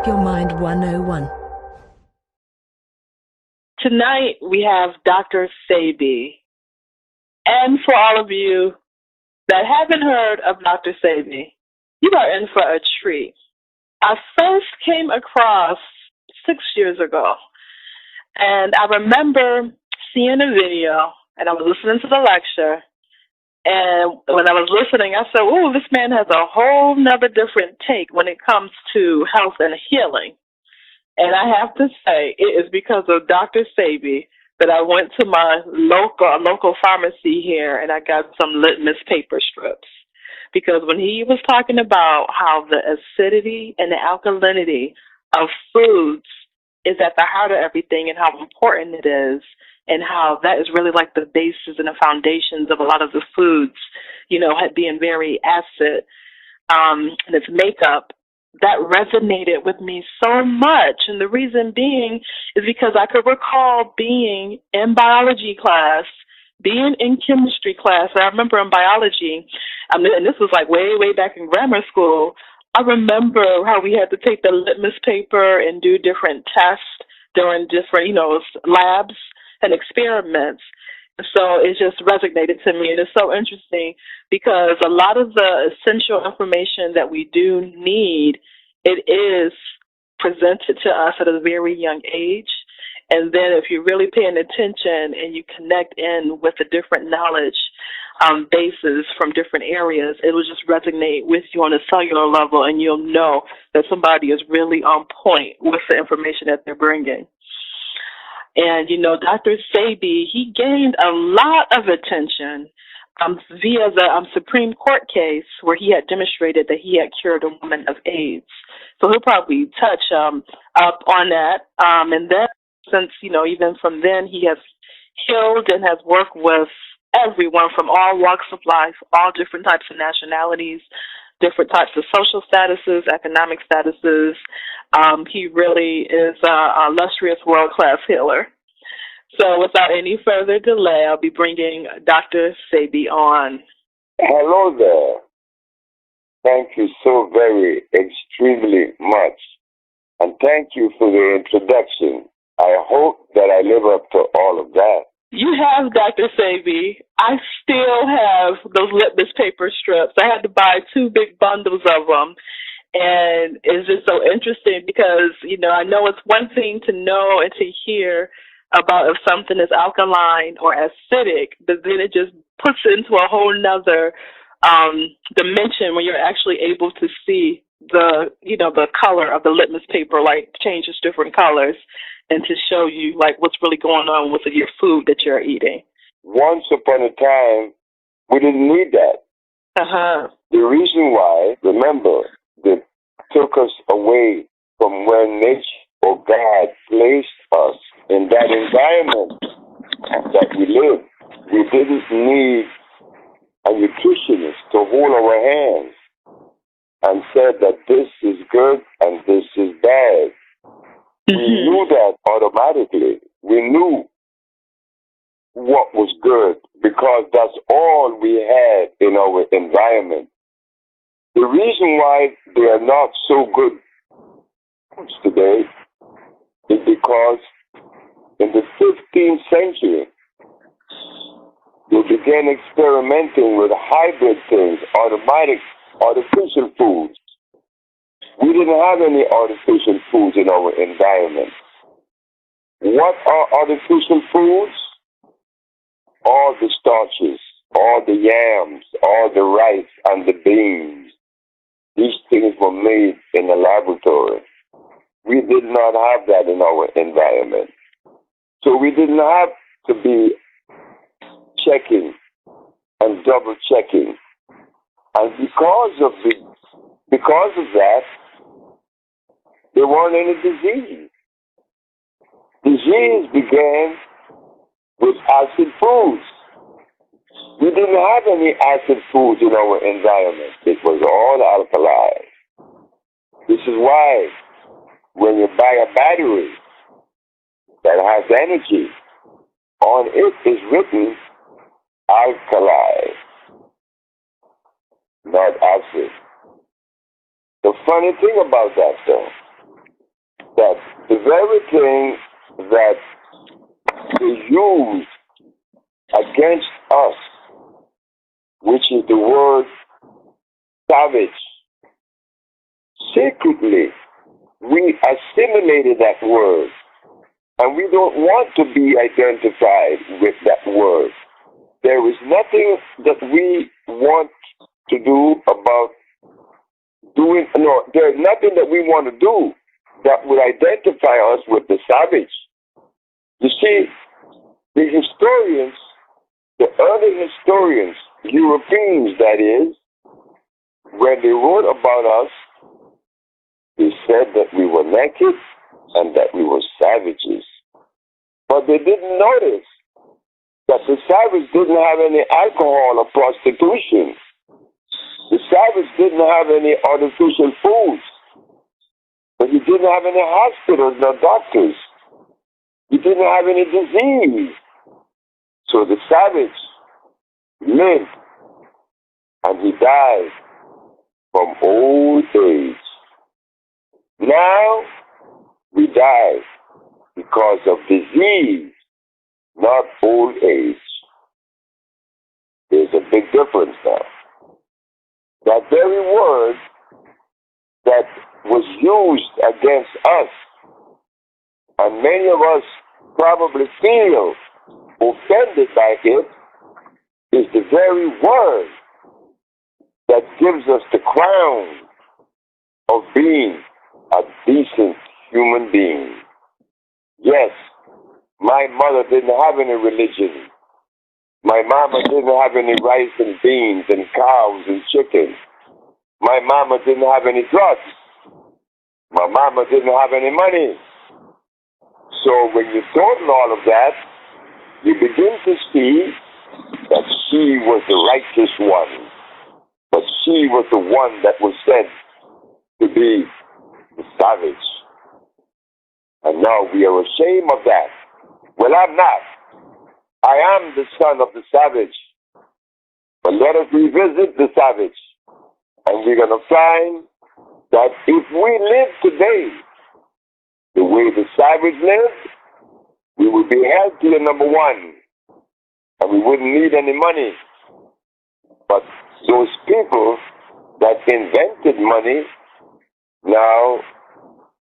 Unblock Your Mind 101. Tonight we have Dr. Sebi. And for all of you that haven't heard of Dr. Sebi, you are in for a treat. I first came across 6 years ago, and I remember seeing a video, and I was listening to the lecture, and when I was listening, I said, "Ooh, this man has a whole nother different take when it comes to health and healing." And I have to say, it is because of Dr. Sebi that I went to my local pharmacy here and I got some litmus paper strips. Because when he was talking about how the acidity and the alkalinity of foods is at the heart of everything and how important it is, and how that is really like the basis and the foundations of a lot of the foods, being very acid in its makeup, that resonated with me so much. And the reason being is because I could recall being in biology class, being in chemistry class. I remember in biology, and this was like way, way back in grammar school, I remember how we had to take the litmus paper and do different tests during different, labs and experiments. So it just resonated to me, and it's so interesting because a lot of the essential information that we do need, it is presented to us at a very young age. And then if you're really paying attention and you connect in with the different knowledge bases from different areas, it will just resonate with you on a cellular level, and you'll know that somebody is really on point with the information that they're bringing. And, Dr. Sebi, he gained a lot of attention via the Supreme Court case where he had demonstrated that he had cured a woman of AIDS. So he'll probably touch up on that. And then since, even from then, he has healed and has worked with everyone from all walks of life, all different types of nationalities, different types of social statuses, economic statuses. He really is a illustrious world-class healer. So without any further delay, I'll be bringing Dr. Sebi on. Hello there. Thank you so very extremely much. And thank you for the introduction. I hope that I live up to all of that. You have, Dr. Sebi. I still have those litmus paper strips. I had to buy 2 big bundles of them. And it's just so interesting because, I know it's one thing to know and to hear about if something is alkaline or acidic, but then it just puts it into a whole nother dimension when you're actually able to see the color of the litmus paper, like changes different colors, and to show you like what's really going on with your food that you're eating. Once upon a time, we didn't need that. The reason why, remember, they took us away from where nature or God placed us in that environment that we live. We didn't need a nutritionist to hold our hands and said that this is good and this is bad. We knew that automatically. We knew what was good because that's all we had in our environment. The reason why they are not so good today is because in the 15th century, they began experimenting with hybrid things, artificial foods. We didn't have any artificial foods in our environment. What are artificial foods? All the starches, all the yams, all the rice and the beans. These things were made in the laboratory. We did not have that in our environment. So we didn't have to be checking and double checking. And because of that, there weren't any disease. Disease began with acid foods. We didn't have any acid foods in our environment. It was all alkali. This is why when you buy a battery that has energy, on it is written alkali, not acid. The funny thing about that, though, very thing that is used against us, which is the word savage, secretly, we assimilated that word, and we don't want to be identified with that word. There is nothing that we want to do about doing, no, there's nothing that we want to do that would identify us with the savage. You see, the historians, the early historians, Europeans that is, when they wrote about us, they said that we were naked and that we were savages. But they didn't notice that the savage didn't have any alcohol or prostitution. The savage didn't have any artificial foods. But he didn't have any hospitals nor doctors. He didn't have any disease. So the savage lived and he died from old age. Now we die because of disease, not old age. There's a big difference now. That very word that was used against us, and many of us probably feel offended by it, is the very word that gives us the crown of being a decent human being. Yes, my mother didn't have any religion. My mama didn't have any rice and beans and cows and chickens. My mama didn't have any drugs. My mama didn't have any money. So when you total all of that, you begin to see that she was the righteous one. But she was the one that was said to be the savage. And now we are ashamed of that. Well, I'm not. I am the son of the savage. But let us revisit the savage. And we're going to find that if we live today the way the savage lived, we would be healthier, number one. And we wouldn't need any money. But those people that invented money now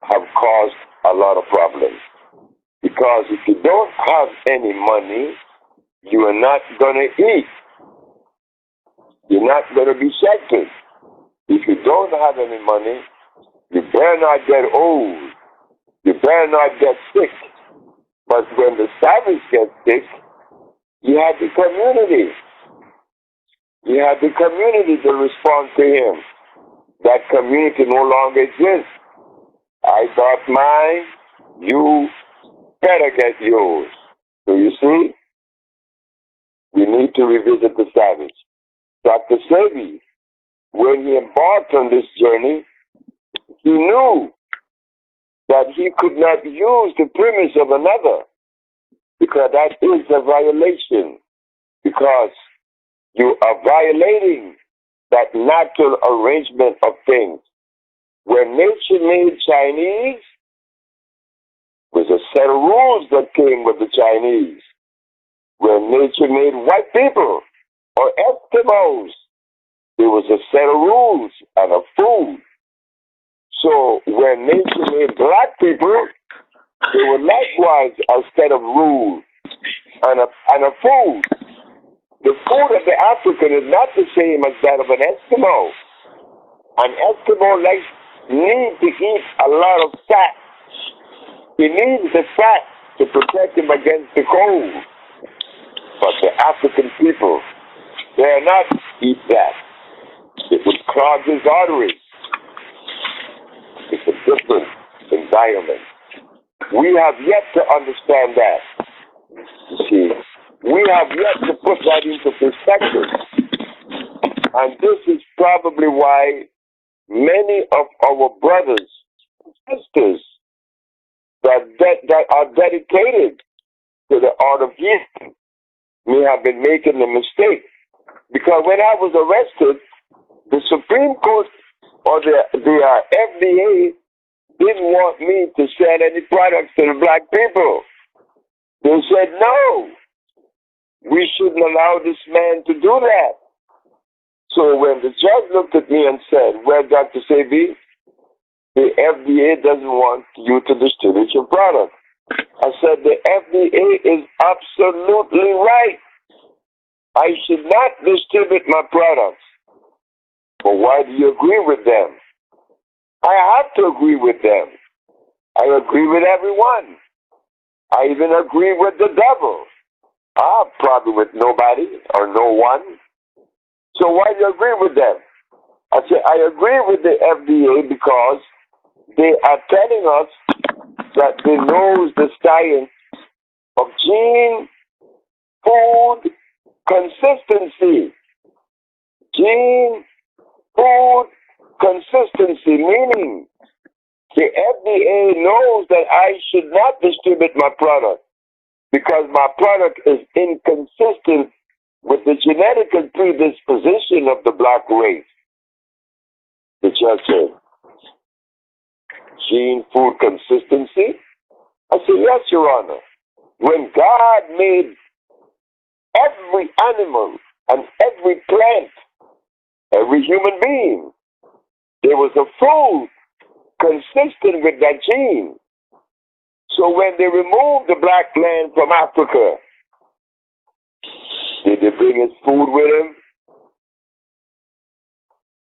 have caused a lot of problems. Because if you don't have any money, you are not going to eat. You're not going to be sheltered. If you don't have any money, you better not get old. You better not get sick. But when the savage gets sick, you have the community. You have the community to respond to him. That community no longer exists. I got mine, you better get yours. So you see, we need to revisit the savage. Dr. Sebi, when he embarked on this journey, he knew that he could not use the premise of another, because that is a violation, because you are violating that natural arrangement of things. When nature made Chinese, was a set of rules that came with the Chinese. When nature made white people or Eskimos, there was a set of rules and a food. So when nature made black people, there were likewise a set of rules and a food. The food of the African is not the same as that of an Eskimo. An Eskimo needs to eat a lot of fat. He needs the fat to protect him against the cold. But the African people, they are not eat that. It would clog his arteries. It's a different environment. We have yet to understand that. You see, we have yet to put that into perspective. And this is probably why many of our brothers and sisters that are dedicated to the art of healing may have been making a mistake. Because when I was arrested, the Supreme Court or the FDA didn't want me to sell any products to the black people. They said, no, we shouldn't allow this man to do that. So when the judge looked at me and said, well, Dr. Sebi, the FDA doesn't want you to distribute your product. I said, the FDA is absolutely right. I should not distribute my products. But why do you agree with them? I have to agree with them. I agree with everyone. I even agree with the devil. I have a problem with nobody or no one. So why do you agree with them? I say, I agree with the FDA because they are telling us that they know the science of gene, food, consistency. Gene, food, consistency, meaning the FDA knows that I should not distribute my product because my product is inconsistent with the genetic predisposition of the black race. The judge said, gene, food, consistency? I said, yes, Your Honor. When God made every animal and every plant, every human being, there was a food consistent with that gene. So when they removed the black man from Africa, did they bring his food with him?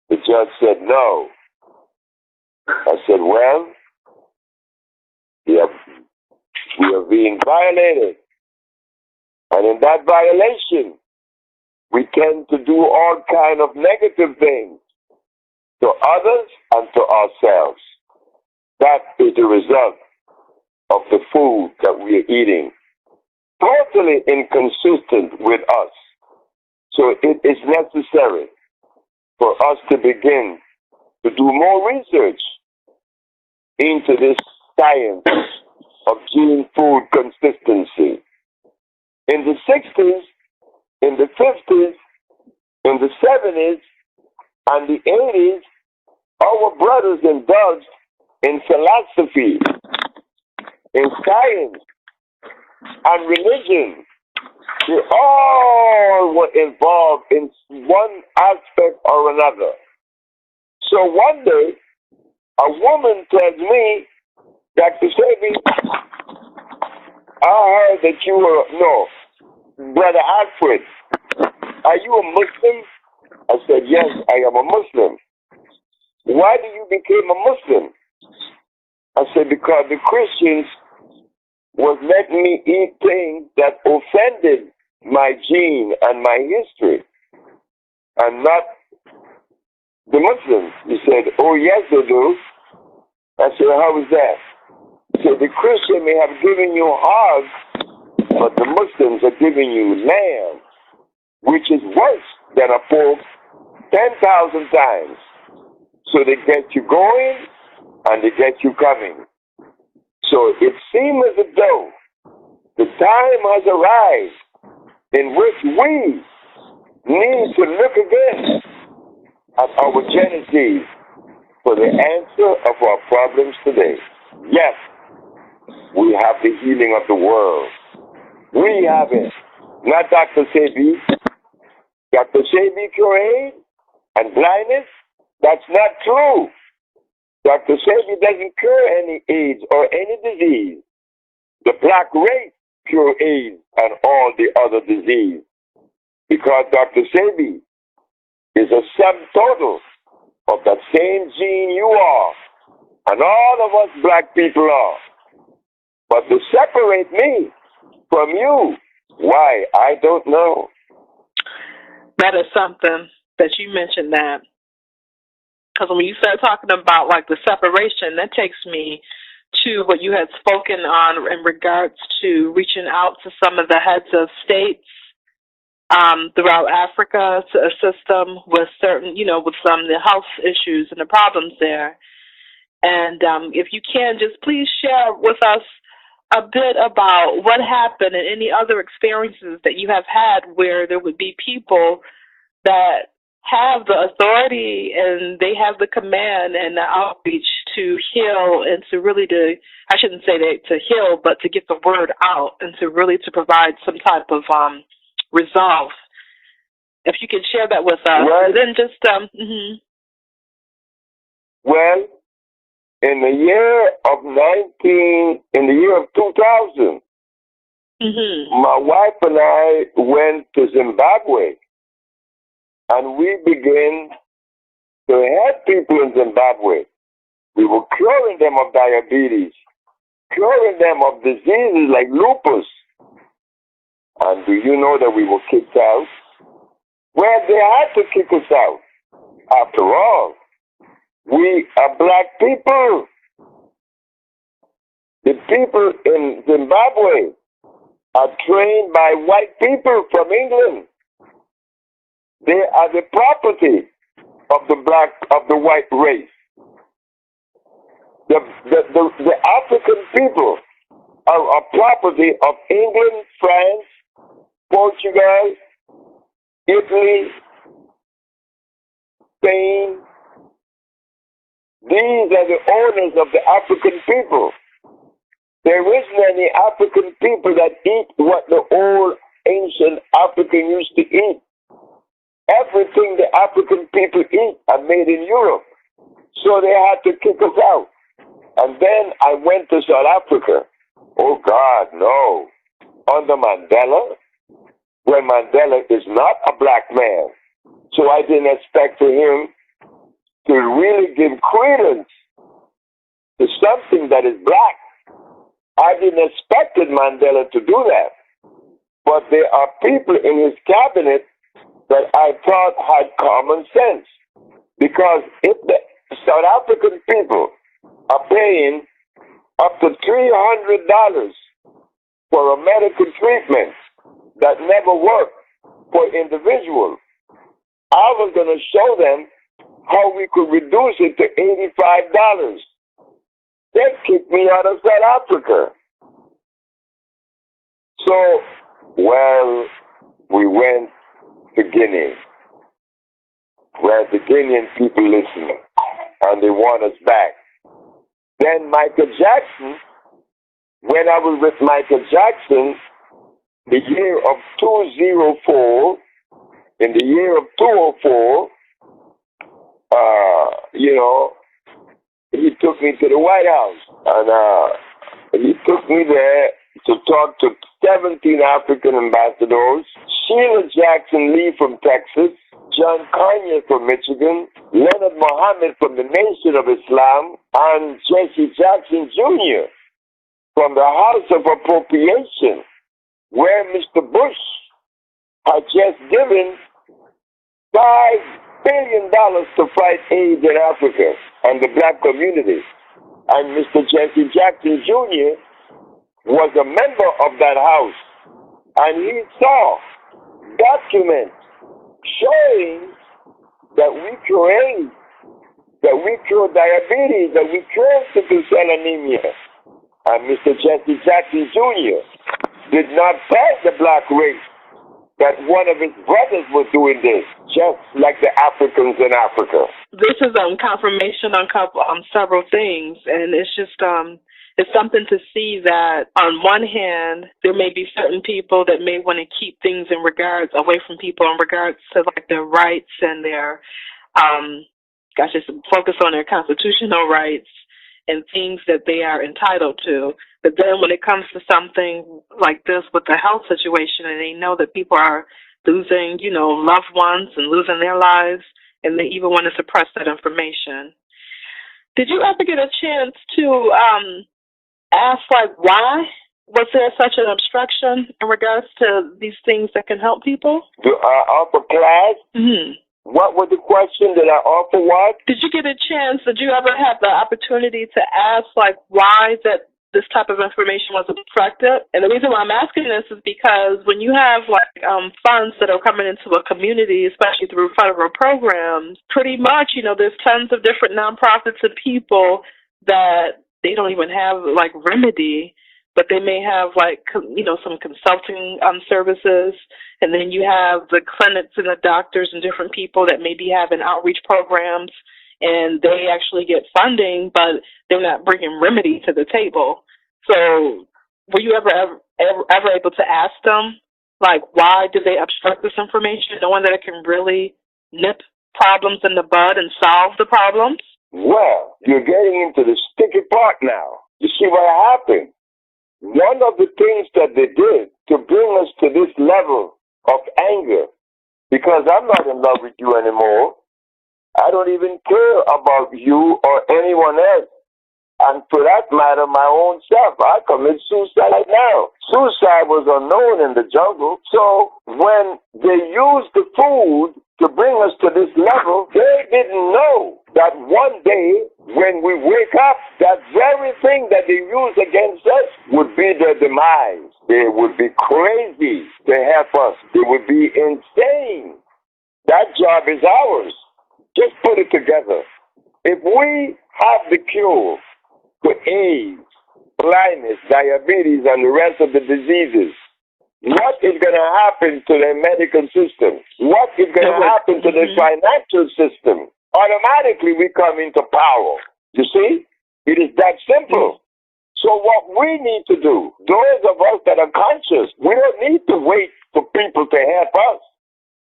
The judge said no. I said, well, we are being violated. And in that violation, we tend to do all kind of negative things to others and to ourselves. That is the result of the food that we are eating. Totally inconsistent with us. So it is necessary for us to begin to do more research into this science of gene food consistency. In the 60s, in the 50s, in the 70s, and the 80s, our brothers indulged in philosophy, in science, and religion. They all were involved in one aspect or another. So one day, a woman tells me, Dr. Sebi, I heard that you were, no, Brother Alfred, are you a Muslim? I said, yes, I am a Muslim. Why did you become a Muslim? I said, because the Christians was letting me eat things that offended my gene and my history, and not the Muslims. He said, oh, yes, they do. I said, how is that? He said, the Christian may have given you hogs, but the Muslims are giving you lamb, which is worse than a pork 10,000 times. So they get you going and they get you coming. So it seems as though the time has arrived in which we need to look again at our genesis for the answer of our problems today. Yes, we have the healing of the world. We have it. Not Dr. Sebi. Dr. Sebi cure AIDS and blindness? That's not true. Dr. Sebi doesn't cure any AIDS or any disease. The black race cure AIDS and all the other disease. Because Dr. Sebi is a subtotal of that same gene you are, and all of us black people are. But to separate me from you, why? I don't know. That is something that you mentioned that. Because when you start talking about like the separation, that takes me to what you had spoken on in regards to reaching out to some of the heads of states throughout Africa to assist them with certain, with some of the health issues and the problems there. And if you can, just please share with us a bit about what happened and any other experiences that you have had where there would be people that have the authority and they have the command and the outreach to heal and to really I shouldn't say to heal, but to get the word out and to really to provide some type of resolve. If you can share that with us, well, and then just well, in the year of 2000, my wife and I went to Zimbabwe, and we began to help people in Zimbabwe. We were curing them of diabetes, curing them of diseases like lupus. And do you know that we were kicked out? Well, they had to kick us out. After all, we are black people. The people in Zimbabwe are trained by white people from England. They are the property of the white race. The African people are a property of England, France, Portugal, Italy, Spain. These are the owners of the African people. There isn't any African people that eat what the old ancient African used to eat. Everything the African people eat are made in Europe. So they had to kick us out. And then I went to South Africa. Oh God, no. Under Mandela, when Mandela is not a black man. So I didn't expect for him to really give credence to something that is black. I didn't expect Mandela to do that. But there are people in his cabinet that I thought had common sense. Because if the South African people are paying up to $300 for a medical treatment that never worked for individuals, I was going to show them how we could reduce it to $85. They kicked me out of South Africa. So, well, we went to Guinea, where the Guinean people listen, and they want us back. Then Michael Jackson, when I was with Michael Jackson, the year of 204, in the year of 204, he took me to the White House, and he took me there to talk to 17 African ambassadors, Sheila Jackson Lee from Texas, John Kanye from Michigan, Leonard Mohammed from the Nation of Islam, and Jesse Jackson Jr. from the House of Appropriation, where Mr. Bush had just given $5 billion to fight AIDS in Africa and the black community. And Mr. Jesse Jackson Jr. was a member of that house. And he saw documents showing that we cure AIDS, that we cure diabetes, that we cure sickle cell anemia. And Mr. Jesse Jackson Jr. did not tell the black race that one of his brothers was doing this, just like the Africans in Africa. This is confirmation on several things, and it's just it's something to see that on one hand there may be certain people that may want to keep things in regards away from people in regards to like their rights and their just focus on their constitutional rights and things that they are entitled to. But then when it comes to something like this with the health situation, and they know that people are losing, loved ones and losing their lives, and they even want to suppress that information. Did you ever get a chance to ask, why was there such an obstruction in regards to these things that can help people? The upper class? Mm-hmm. What was the question? Did I offer what? Did you get a chance, did you ever have the opportunity to ask, why that this type of information was obstructed? And the reason why I'm asking this is because when you have, funds that are coming into a community, especially through federal programs, pretty much, there's tons of different nonprofits and people that they don't even have, remedy but they may have some consulting services, and then you have the clinics and the doctors and different people that maybe have outreach programs, and they actually get funding, but they're not bringing remedy to the table. So were you ever able to ask them, why do they obstruct this information, knowing that it can really nip problems in the bud and solve the problems? Well, you're getting into the sticky part now. You see what happened? One of the things that they did to bring us to this level of anger, because I'm not in love with you anymore. I don't even care about you or anyone else. And for that matter, my own self, I commit suicide now. Suicide was unknown in the jungle. So when they used the food to bring us to this level, they didn't know that one day when we wake up, that very thing that they used against us would be their demise. They would be crazy to help us. They would be insane. That job is ours. Just put it together. If we have the cure for AIDS, blindness, diabetes, and the rest of the diseases, what is going to happen to the medical system? What is going to happen to the financial system? Automatically, we come into power. You see? It is that simple. So what we need to do, those of us that are conscious, we don't need to wait for people to help us.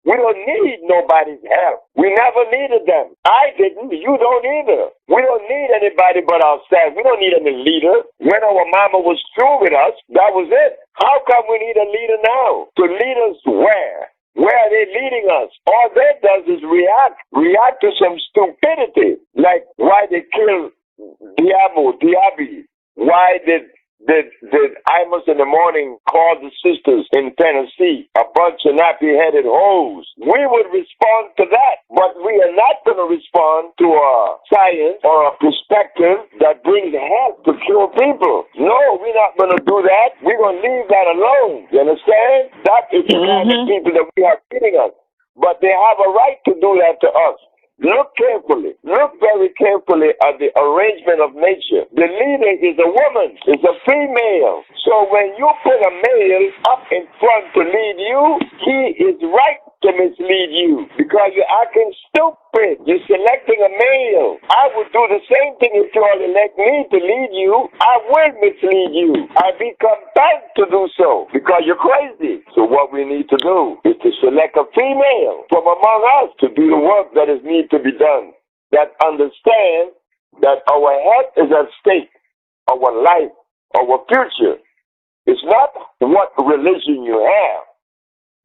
We don't need nobody's help. We never needed them. I didn't. You don't either. We don't need anybody but ourselves. We don't need any leader. When our mama was through with us, that was it. How come we need a leader now? To lead us where? Where are they leading us? All they does is react to some stupidity, like why they killed Diaby. Why did Imus in the morning call the sisters in Tennessee a bunch of nappy-headed hoes? We would respond to that, but we are not going to respond to a science or a perspective that brings help to cure people. No, we're not going to do that. We're going to leave that alone. You understand? That is the kind of people that we are feeding us. But they have a right to do that to us. Look carefully. Look very carefully at the arrangement of nature. The leader is a woman, is a female. So when you put a male up in front to lead you, he is right to mislead you because you're acting stupid. You're selecting a male. I would do the same thing if you all elect me to lead you. I will mislead you. I'd be compelled to do so because you're crazy. So what we need to do is to select a female from among us to do the work that is needed to be done, that understand that our health is at stake, our life, our future. It's not what religion you have.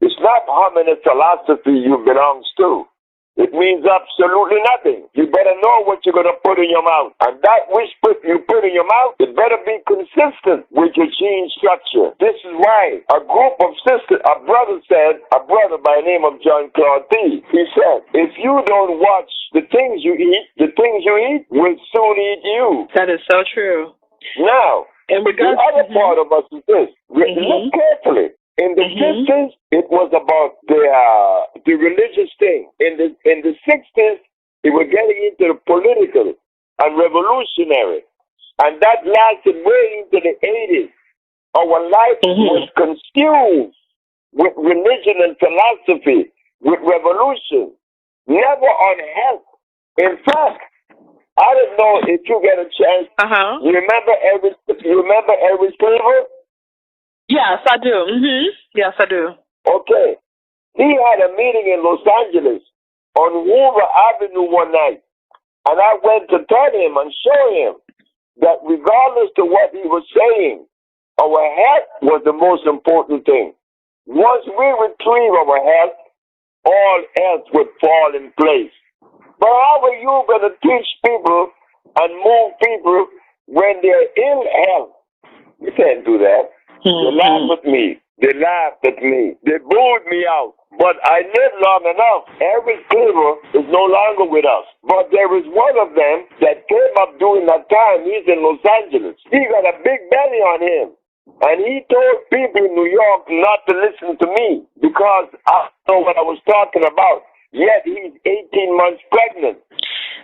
It's not how many philosophy you belong to. It means absolutely nothing. You better know what you're going to put in your mouth. And that which you put in your mouth, it better be consistent with your gene structure. This is why a group of sisters, a brother by the name of John Claude T, he said, if you don't watch the things you eat will soon eat you. That is so true. Now, the other part of us is this. Look carefully. In the 50s, it was about the religious thing. In the 60s, they were getting into the political and revolutionary. And that lasted way into the 80s. Our life was consumed with religion and philosophy, with revolution, never on health. In fact, I don't know if you get a chance. You remember Elvis Cleaver? Yes, I do. Yes, I do. Okay. He had a meeting in Los Angeles on Hoover Avenue one night. And I went to tell him and show him that regardless to what he was saying, our health was the most important thing. Once we retrieve our health, all else would fall in place. But how are you going to teach people and move people when they're ill health? You can't do that. They laughed at me. They laughed at me. They booed me out. But I lived long enough. Elvis Cleaver is no longer with us. But there is one of them that came up during that time. He's in Los Angeles. He got a big belly on him. And he told people in New York not to listen to me because I know what I was talking about. Yet he's 18 months pregnant.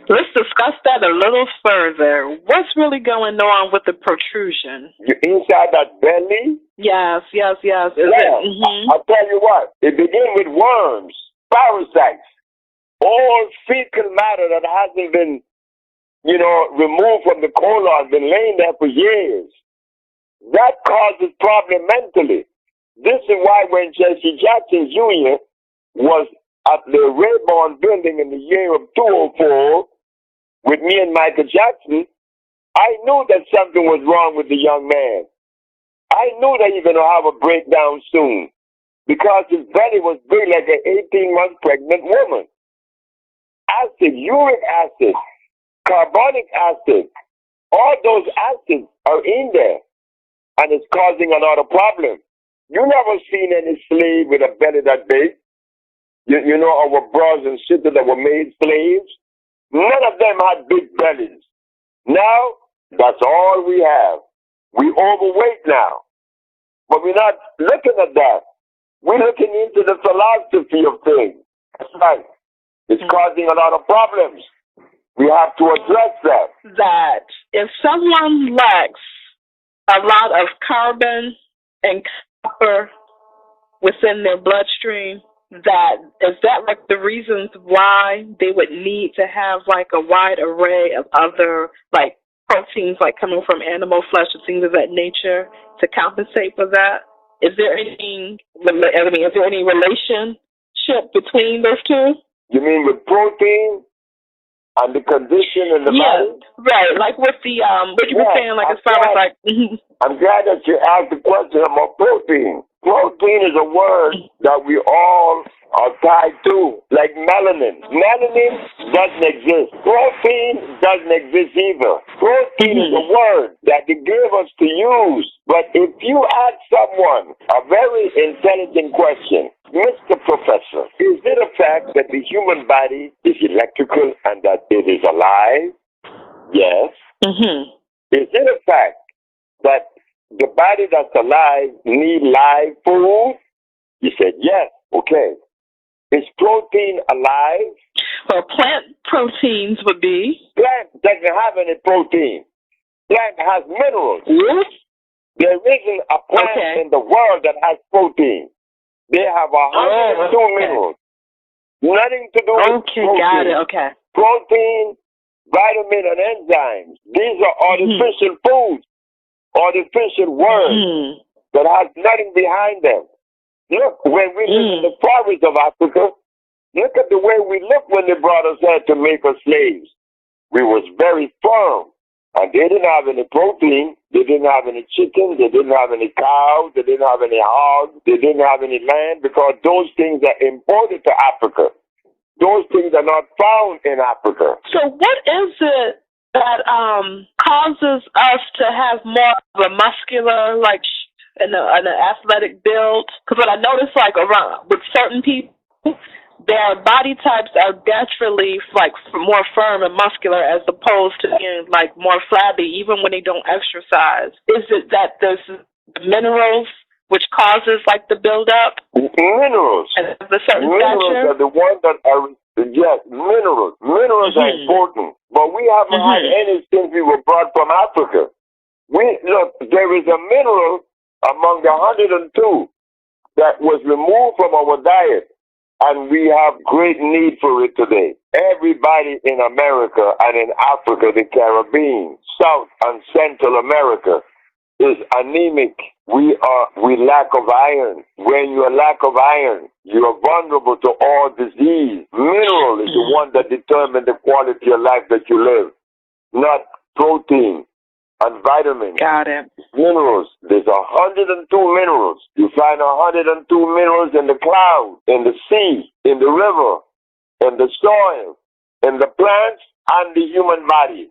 Let's discuss that a little further. What's really going on with the protrusion? Inside that belly? Yes. Is yeah. it? I'll tell you what. It begins with worms, parasites, all fecal matter that hasn't been, removed from the colon, been laying there for years. That causes problem mentally. This is why when Jesse Jackson Jr. was at the Rayburn building in the year of 2004 with me and Michael Jackson, I knew that something was wrong with the young man. I knew that he was going to have a breakdown soon because his belly was big like an 18-month pregnant woman. Acid, uric acid, carbonic acid, all those acids are in there, and it's causing a lot of problems. You never seen any slave with a belly that big. You know our brothers and sisters that were made slaves? None of them had big bellies. Now, that's all we have. We overweight now. But we're not looking at that. We're looking into the philosophy of things. That's right. It's causing a lot of problems. We have to address that. That if someone lacks a lot of carbon and copper within their bloodstream, is that like the reasons why they would need to have like a wide array of other like proteins like coming from animal flesh and things of that nature to compensate for that? Is there any relationship between those two? You mean with protein and the condition in the body? Right. Like with the what you were saying, like as far as like I'm glad that you asked the question about protein. Protein is a word that we all are tied to, like melanin. Melanin doesn't exist. Protein doesn't exist either. Protein is a word that they gave us to use. But if you ask someone a very intelligent question, Mr. Professor, is it a fact that the human body is electrical and that it is alive? Yes. Is it a fact that the body that's alive need live food? He said, yes. Okay. Is protein alive? Well, plant proteins would be. Plant doesn't have any protein. Plant has minerals. There isn't a plant in the world that has protein. They have 102 minerals. Nothing to do with protein. Got it. Okay. Protein, vitamin, and enzymes. These are artificial foods. Artificial words that has nothing behind them. Look, when we live in the forests of Africa, look at the way we looked when they brought us here to make us slaves. We was very firm. And they didn't have any protein. They didn't have any chickens. They didn't have any cows. They didn't have any hogs. They didn't have any land because those things are imported to Africa. Those things are not found in Africa. So what is it that causes us to have more of a muscular, like, and an athletic build? Because what I notice, like, around with certain people, their body types are naturally, like, more firm and muscular as opposed to being, like, more flabby, even when they don't exercise. Is it that there's minerals which causes, like, the build-up? Minerals. And the certain minerals stature? Are the ones that are, yes, minerals. Minerals are important. But we haven't had any since we were brought from Africa. Look, there is a mineral among the 102 that was removed from our diet, and we have great need for it today. Everybody in America and in Africa, the Caribbean, South and Central America is anemic. We lack of iron. When you lack of iron, you are vulnerable to all disease. Mineral is the one that determines the quality of life that you live, not protein and vitamins. Got it. Minerals. There's 102 minerals. You find 102 minerals in the clouds, in the sea, in the river, in the soil, in the plants, and the human body.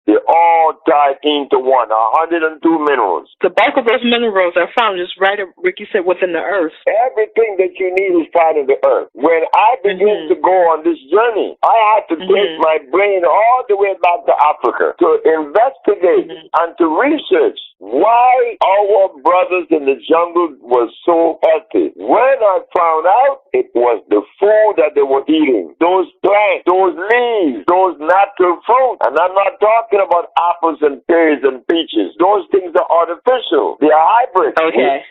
They're all tied into one, 102 minerals. The bulk of those minerals are found just right, like you said, within the earth. Everything that you need is found in the earth. When I began to go on this journey, I had to take my brain all the way back to Africa to investigate and to research why our brothers in the jungle was so healthy. When I found out, it was the food that they were eating. Those plants, those leaves, those natural fruits. And I'm not talking about apples and pears and peaches. Those things are artificial. They are hybrids. Okay.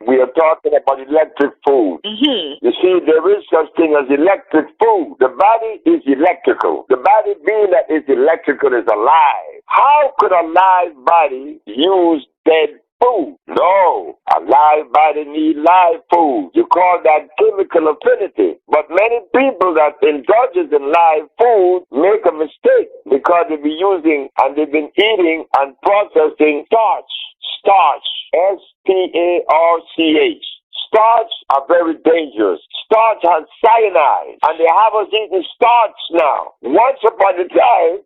We are talking about electric food. You see, there is such thing as electric food. The body is electrical. The body being that is electrical is alive. How could a live body use dead food? No. A live body need live food. You call that chemical affinity. But many people that indulges in live food make a mistake because they've been using and they've been eating and processing starch. Starch. S-T-A-R-C-H. Starch are very dangerous. Starch has cyanide, and they have us eating starch now. Once upon a time,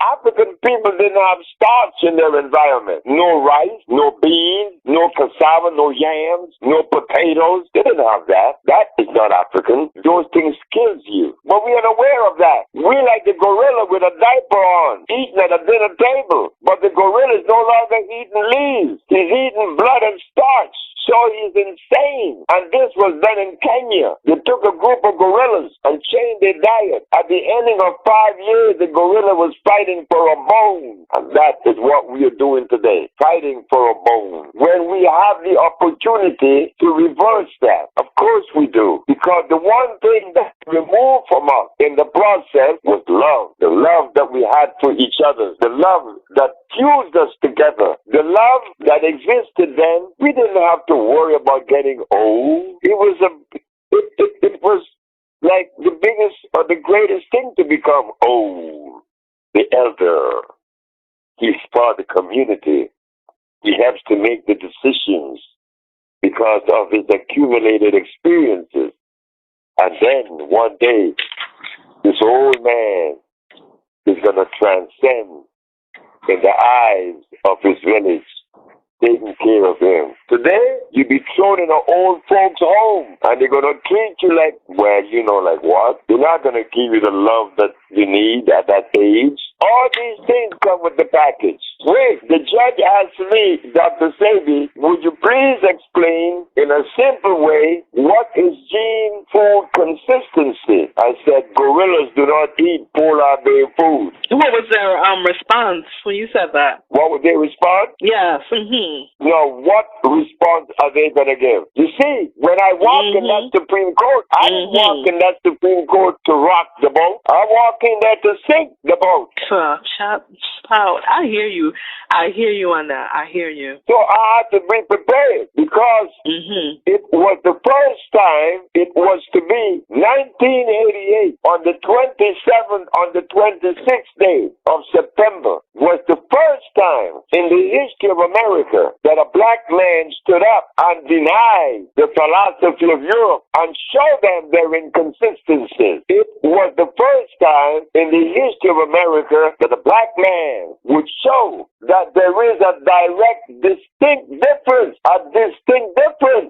African people didn't have starch in their environment. No rice, no beans, no cassava, no yams, no potatoes. They didn't have that. That is not African. Those things kills you. But we are aware of that. We like the gorilla with a diaper on, eating at a dinner table. But the gorilla is no longer eating leaves. He's eating blood and starch. So he's insane. And this was done in Kenya. They took a group of gorillas and changed their diet. At the ending of 5 years, the gorilla was fighting for a bone. And that is what we are doing today, fighting for a bone. When we have the opportunity to reverse that, of course we do. Because the one thing that removed from us in the process was love. The love that we had for each other. The love that fused us together. The love that existed then. We didn't have to worry about getting old. It was like the biggest or the greatest thing to become old. The elder, he's part of the community. He helps to make the decisions because of his accumulated experiences. And then one day, this old man is going to transcend in the eyes of his village, taking care of him. Today, you be thrown in an old folks' home, and they're going to treat you like, well, you know, like what? They're not going to give you the love that you need at that age. All these things come with the package. Wait, the judge asked me, Dr. Sebi, would you please explain in a simple way what is gene food consistency? I said, gorillas do not eat polar bear food. What was their response when you said that? What would they respond? Yes. No, what response are they going to give? You see, when I walked in that Supreme Court, I didn't walk in that Supreme Court to rock the boat. I walked in there to sink the boat. Shout out. I hear you. I hear you on that. I hear you. So I had to be prepared because it was the first time it was to be 1988 on the 27th, on the 26th day of September was the first time in the history of America that a black man stood up and denied the philosophy of Europe and showed them their inconsistencies. It was the first time in the history of America that a black man would show that there is a distinct difference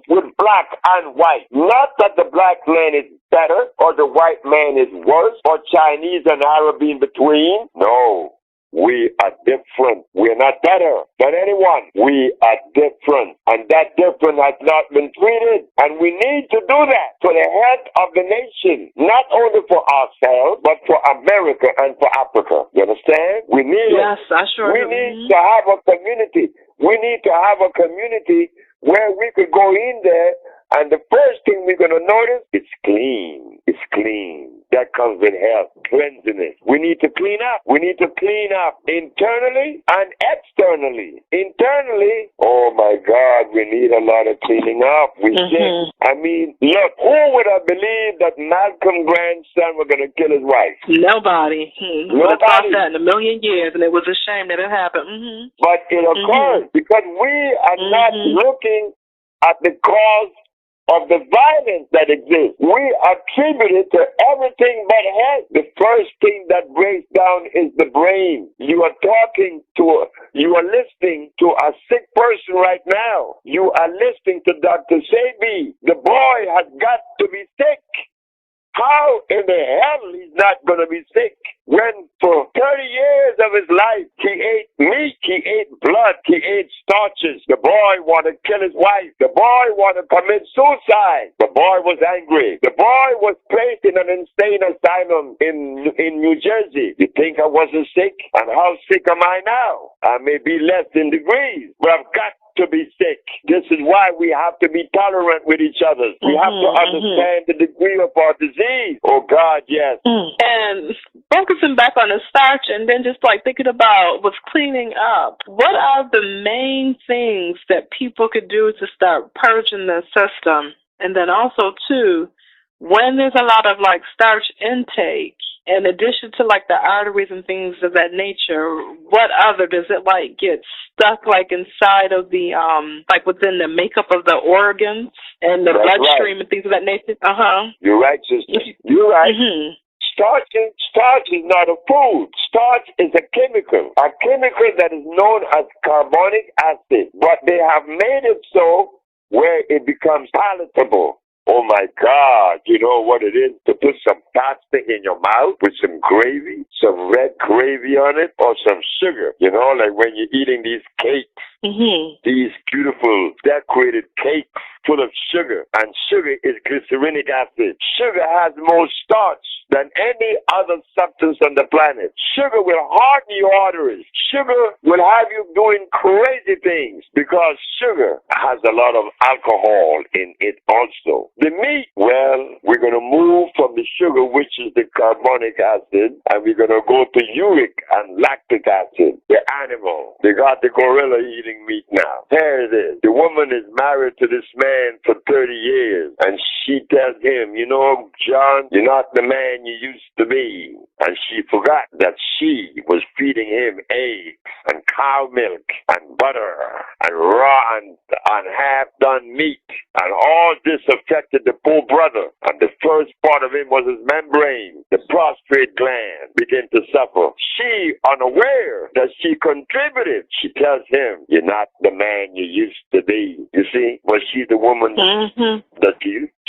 with black and white. Not that the black man is better or the white man is worse or Chinese and Arab in between. No. We are different. We're not better than anyone. We are different. And that difference has not been treated. And we need to do that for the health of the nation. Not only for ourselves, but for America and for Africa. You understand? We need Yes, I sure do. We need to have a community. We need to have a community where we could go in there and the first thing we're going to notice, it's clean. It's clean. That comes with health, cleanliness. We need to clean up. We need to clean up internally and externally. Internally, oh my God, we need a lot of cleaning up. We sick. I mean, look, who would have believed that Malcolm's grandson was going to kill his wife? Nobody. Who would have thought that in a million years, and it was a shame that it happened. But it occurred because we are not looking at the cause of the violence that exists. We attribute it to everything but health. The first thing that breaks down is the brain. You are listening to a sick person right now. You are listening to Dr. Sebi. The boy has got to be sick. How in the hell he's not going to be sick? When for 30 years of his life, he ate meat, he ate blood, he ate starches. The boy wanted to kill his wife. The boy wanted to commit suicide. The boy was angry. The boy was placed in an insane asylum in New Jersey. You think I wasn't sick? And how sick am I now? I may be less in degrees, but I've got to be sick. This is why we have to be tolerant with each other. We have to understand the degree of our disease. Oh God, yes. And focusing back on the starch and then just like thinking about what's cleaning up, what are the main things that people could do to start purging the system? And then also too, when there's a lot of like starch intake, in addition to like the arteries and things of that nature, what other does it like get stuck like inside of the like within the makeup of the organs and the bloodstream and things of that nature? You're right, sister. You're right. Starch is not a food. Starch is a chemical that is known as carbonic acid, but they have made it so where it becomes palatable. Oh my God, you know what it is to put some pasta in your mouth with some gravy, some red gravy on it, or some sugar. You know, like when you're eating these cakes, these beautiful decorated cakes full of sugar, and sugar is glycerinic acid. Sugar has more starch than any other substance on the planet. Sugar will harden your arteries. Sugar will have you doing crazy things because sugar has a lot of alcohol in it also. The meat, well, we're going to move from the sugar, which is the carbonic acid, and we're going to go to uric and lactic acid. The animal. They got the gorilla eating meat now. Here it is. The woman is married to this man for 30 years, and she tells him, you know, John, you're not the man you used to be. And she forgot that she was feeding him eggs and cow milk and butter and raw and half-done meat. And all this affected the poor brother. And the first part of him was his membrane. The prostate gland began to suffer. She, unaware that she contributed, she tells him, you're not the man you used to be. You see? But she's the woman that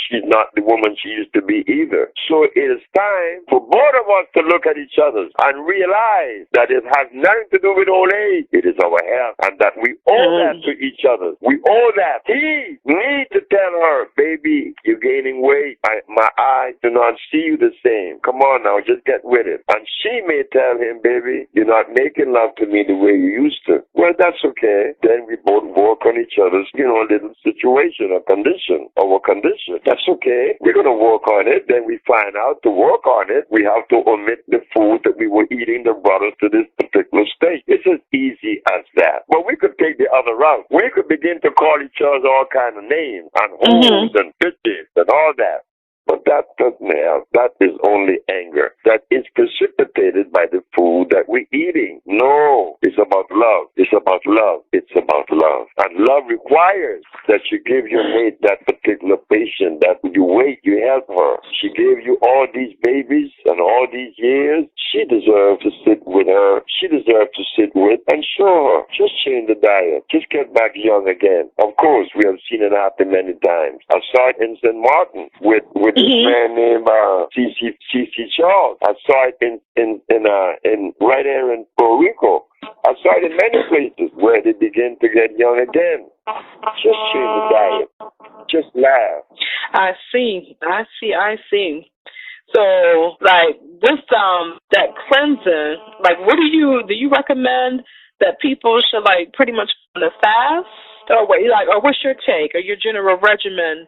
she's not the woman she used to be either. So it is time for both of us to look at each other and realize that it has nothing to do with old age. It is our health, and that we owe that to each other. We owe that. He needs to tell her, baby, you're gaining weight. My eyes do not see you the same. Come on now, just get with it. And she may tell him, baby, you're not making love to me the way you used to. Well, that's okay. Then we both work on each other's, little situation or condition, our condition. That's okay. We're going to work on it. Then we find out to work on it, we have to omit the food that we were eating that brought us to this particular state. It's as easy as that. But we could take the other route. We could begin to call each other all kinds of names and hoes and bitches and all that. But that doesn't help. That is only anger. That is precipitated by the food that we're eating. No, it's about love. It's about love. It's about love. And love requires that you give your mate that particular patient, that you wait, you help her. She gave you all these babies and all these years. She deserves to sit with her. She deserves to sit with and show her. Just change the diet. Just get back young again. Of course, we have seen it happen many times. I saw it in St. Martin with this man named C.C. Charles. I saw it in right there in Puerto Rico. I saw it in many places where they begin to get young again. Just change the diet. Just laugh. I see. So, like, this, that cleansing, like, what do you recommend that people should, like, pretty much on a fast? Or what's your take or your general regimen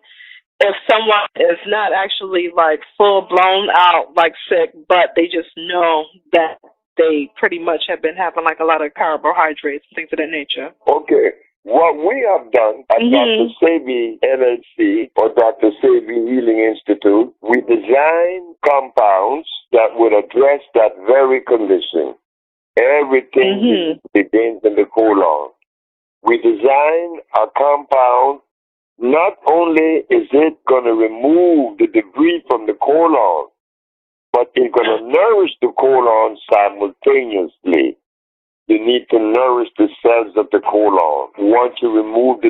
if someone is not actually, like, full-blown out, like, sick, but they just know that they pretty much have been having, like, a lot of carbohydrates and things of that nature? Okay. What we have done at Dr. Sebi LLC or Dr. Sebi Healing Institute, we design compounds that would address that very condition. Everything begins in the colon. We design a compound. Not only is it going to remove the debris from the colon, but it's going to nourish the colon simultaneously. You need to nourish the cells of the colon. Once you remove the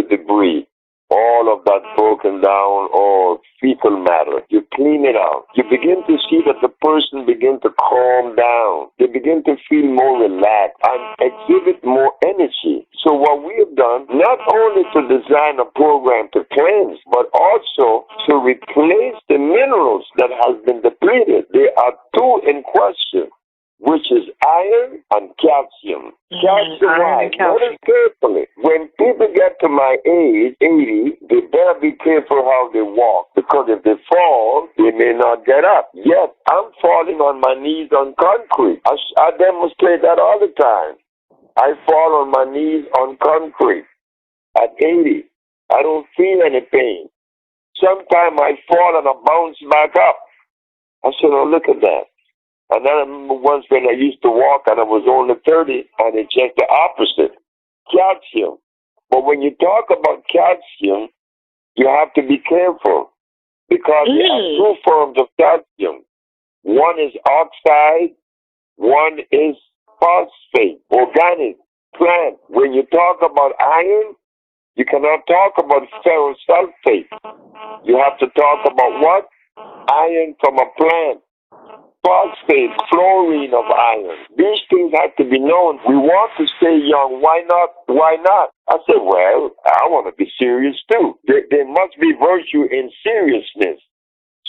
debris, all of that broken down or fecal matter. You clean it out. You begin to see that the person begin to calm down. They begin to feel more relaxed and exhibit more energy. So what we have done, not only to design a program to cleanse, but also to replace the minerals that has been depleted. There are two in question, which is iron and calcium. Calcium, why? Notice carefully. When people get to my age, 80, they better be careful how they walk, because if they fall, they may not get up. Yet, I'm falling on my knees on concrete. I demonstrate that all the time. I fall on my knees on concrete at 80. I don't feel any pain. Sometimes I fall and I bounce back up. I said, oh, look at that. And then I remember once when I used to walk and I was only 30, and it's just the opposite. Calcium. But when you talk about calcium, you have to be careful, because there are two forms of calcium. One is oxide, one is phosphate, organic, plant. When you talk about iron, you cannot talk about ferrosulfate. You have to talk about what? Iron from a plant. Phosphate, fluorine of iron. These things have to be known. We want to stay young. Why not? Why not? I said, well, I want to be serious too. There must be virtue in seriousness.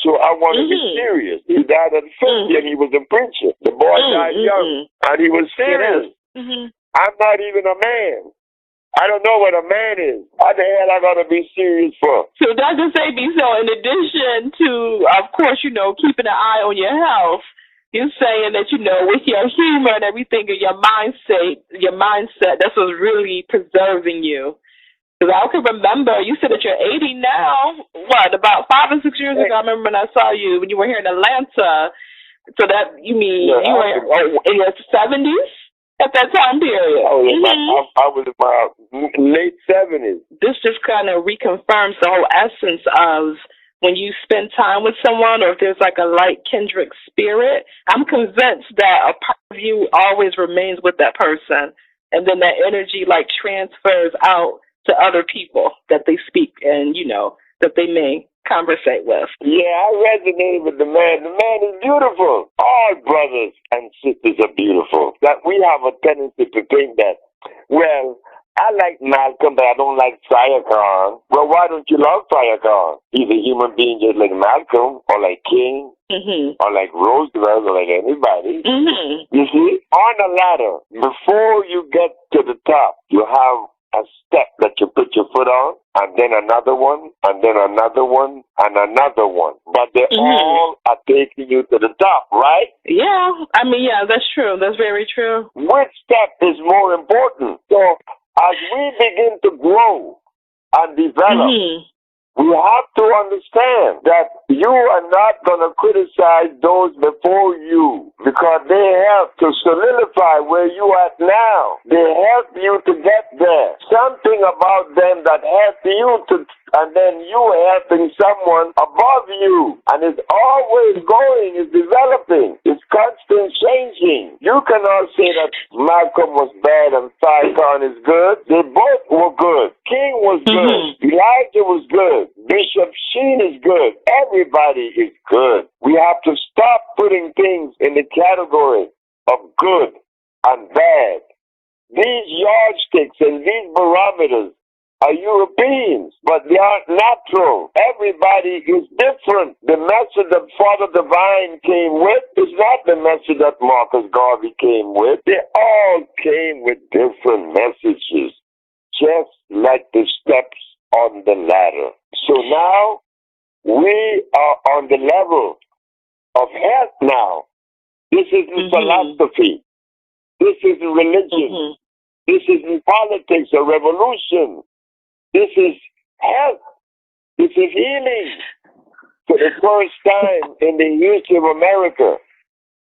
So I want to be serious. He died at 50 and he was a preacher. The boy died young and he was serious. I'm not even a man. I don't know what a man is. How the hell I gotta be serious for? So Dr. Sebi, so in addition to, of course, keeping an eye on your health, you're saying that, with your humor and everything and your mindset, that's what's really preserving you. Because I can remember, you said that you're 80 now. What, about 5 or 6 years ago, I remember when I saw you, when you were here in Atlanta. So that, you mean you were in your 70s? At that time period. Oh, yeah, I was in my late 70s. This just kind of reconfirms the whole essence of when you spend time with someone, or if there's like a light kindred spirit, I'm convinced that a part of you always remains with that person. And then that energy like transfers out to other people that they speak and, that they may conversate with. Yeah, I resonate with the man. The man is beautiful. All brothers and sisters are beautiful. That we have a tendency to think that, well, I like Malcolm, but I don't like Farrakhan. Well, why don't you love Farrakhan? He's a human being just like Malcolm, or like King, or like Roosevelt, or like anybody. You see, on a ladder, before you get to the top, you have a step that you put your foot on, and then another one, and then another one, and another one. But they all are taking you to the top, right? Yeah. I mean, yeah, that's true. That's very true. Which step is more important? So as we begin to grow and develop, we have to understand that you are not going to criticize those before you, because they help to solidify where you are at now. They help you to get there. Something about them that helps you to, and then you helping someone above you. And it's always going, it's developing, it's constant changing. You cannot say that Malcolm was bad and Farrakhan is good. They both were good. King was good. Elijah was good. Bishop Sheen is good. Everybody is good. We have to stop putting things in the category of good and bad. These yardsticks and these barometers are Europeans, but they aren't natural. Everybody is different. The message that Father Divine came with is not the message that Marcus Garvey came with. They all came with different messages, just like the steps on the ladder. So now we are on the level of health now. This isn't philosophy. This isn't religion. This isn't politics or revolution. This is health. This is healing. For the first time in the history of America,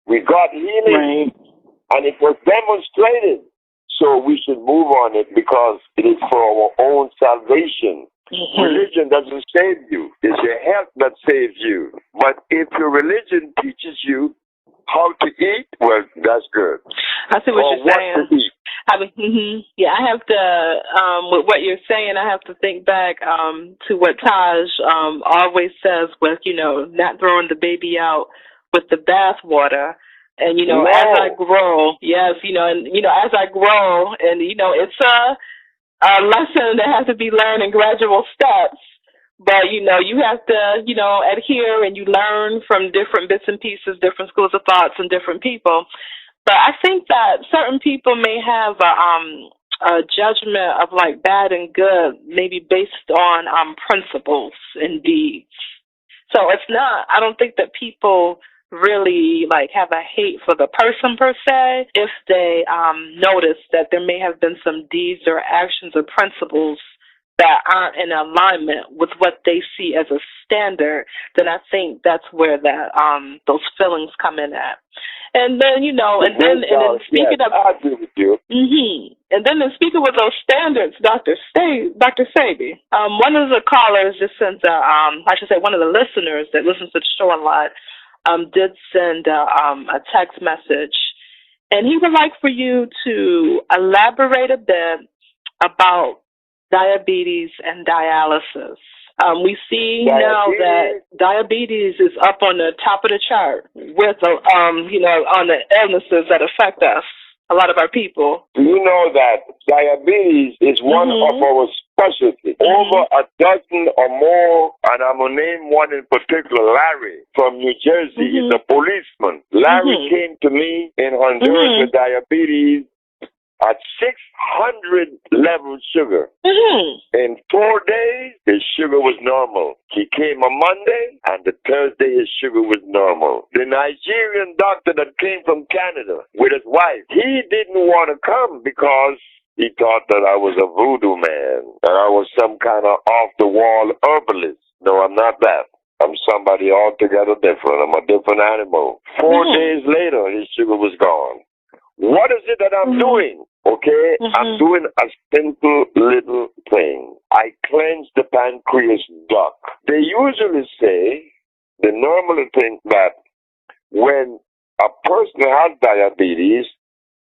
we got healing, and it was demonstrated. So we should move on it, because it is for our own salvation. Religion doesn't save you. It's your health that saves you. But if your religion teaches you how to eat, well, that's good. I see what you're saying. Yeah, I have to, with what you're saying, I have to think back to what Taj always says with, not throwing the baby out with the bathwater. And, as I grow, yes, as I grow, and, it's a lesson that has to be learned in gradual steps. But, you have to, adhere, and you learn from different bits and pieces, different schools of thoughts and different people. But I think that certain people may have a judgment of like bad and good, maybe based on principles and deeds. So it's not, I don't think that people really like have a hate for the person per se if they notice that there may have been some deeds or actions or principles that aren't in alignment with what they see as a standard. Then I think that's where that those feelings come in at. And then, and then speaking of, I agree with you. And then speaking with those standards, Dr. Sebi, one of the callers just sent, one of the listeners that listens to the show a lot, did send a text message, and he would like for you to elaborate a bit about diabetes and dialysis. We see now that diabetes is up on the top of the chart with, on the illnesses that affect us, a lot of our people. You know that diabetes is one of our specialties. Over a dozen or more, and I'm going to name one in particular, Larry from New Jersey. He's a policeman. Larry came to me in Honduras with diabetes at 600 level sugar. In 4 days, his sugar was normal. He came on Monday, and the Thursday his sugar was normal. The Nigerian doctor that came from Canada with his wife, he didn't want to come because he thought that I was a voodoo man, and I was some kind of off-the-wall herbalist. No, I'm not that. I'm somebody altogether different. I'm a different animal. 4 days later, his sugar was gone. What is it that I'm doing? Okay, I'm doing a simple little thing. I cleanse the pancreas duct. They usually say, they normally think that when a person has diabetes,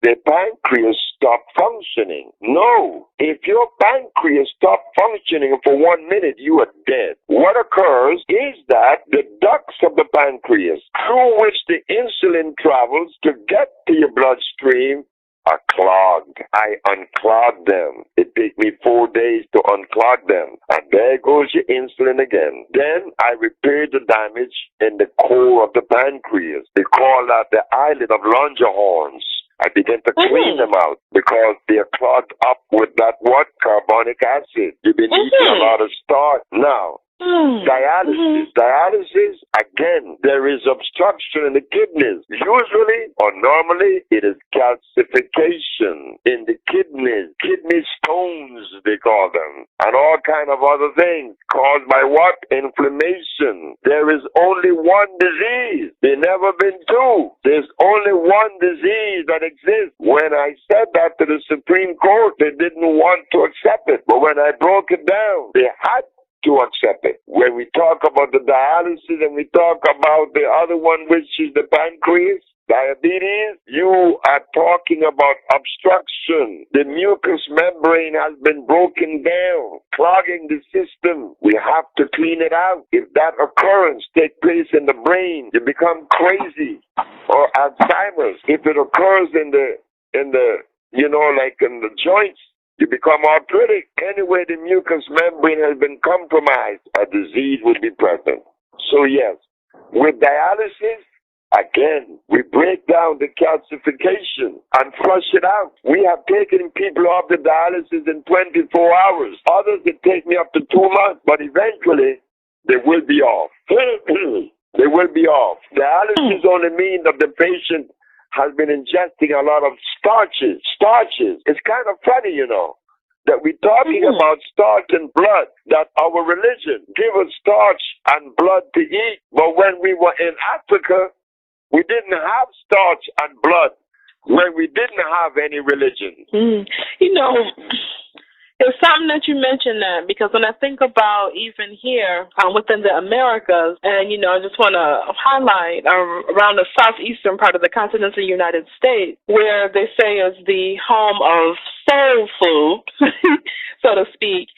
the pancreas stop functioning. No. If your pancreas stop functioning for 1 minute, you are dead. What occurs is that the ducts of the pancreas through which the insulin travels to get to your bloodstream are clogged. I unclogged them. It took me 4 days to unclog them. And there goes your insulin again. Then I repaired the damage in the core of the pancreas. They call that the islet of Langerhans. I began to clean them out because they're clogged up with that carbonic acid. You've been eating a lot of starch. Now, dialysis, again, there is obstruction in the kidneys. Usually, or normally, it is calcification in the kidneys. Kidney stones, they call them. And all kind of other things caused by what? Inflammation. There is only one disease. There never been two. There's only one disease that exists. When I said that to the Supreme Court, they didn't want to accept it. But when I broke it down, they had to accept it. When we talk about the dialysis and we talk about the other one, which is the pancreas, diabetes, you are talking about obstruction. The mucous membrane has been broken down, clogging the system. We have to clean it out. If that occurrence takes place in the brain, you become crazy. Or Alzheimer's. If it occurs in the joints, you become arthritic. Anyway, the mucous membrane has been compromised, a disease will be present. So yes, with dialysis, again, we break down the calcification and flush it out. We have taken people off the dialysis in 24 hours. Others, it take me up to 2 months, but eventually, they will be off. They will be off. Dialysis only means that the patient has been ingesting a lot of starches. It's kind of funny, that we're talking about starch and blood, that our religion give us starch and blood to eat. But when we were in Africa, we didn't have starch and blood when we didn't have any religion. It something that you mentioned that, because when I think about even here within the Americas, and, I just want to highlight around the southeastern part of the continental United States, where they say is the home of soul food, so to speak.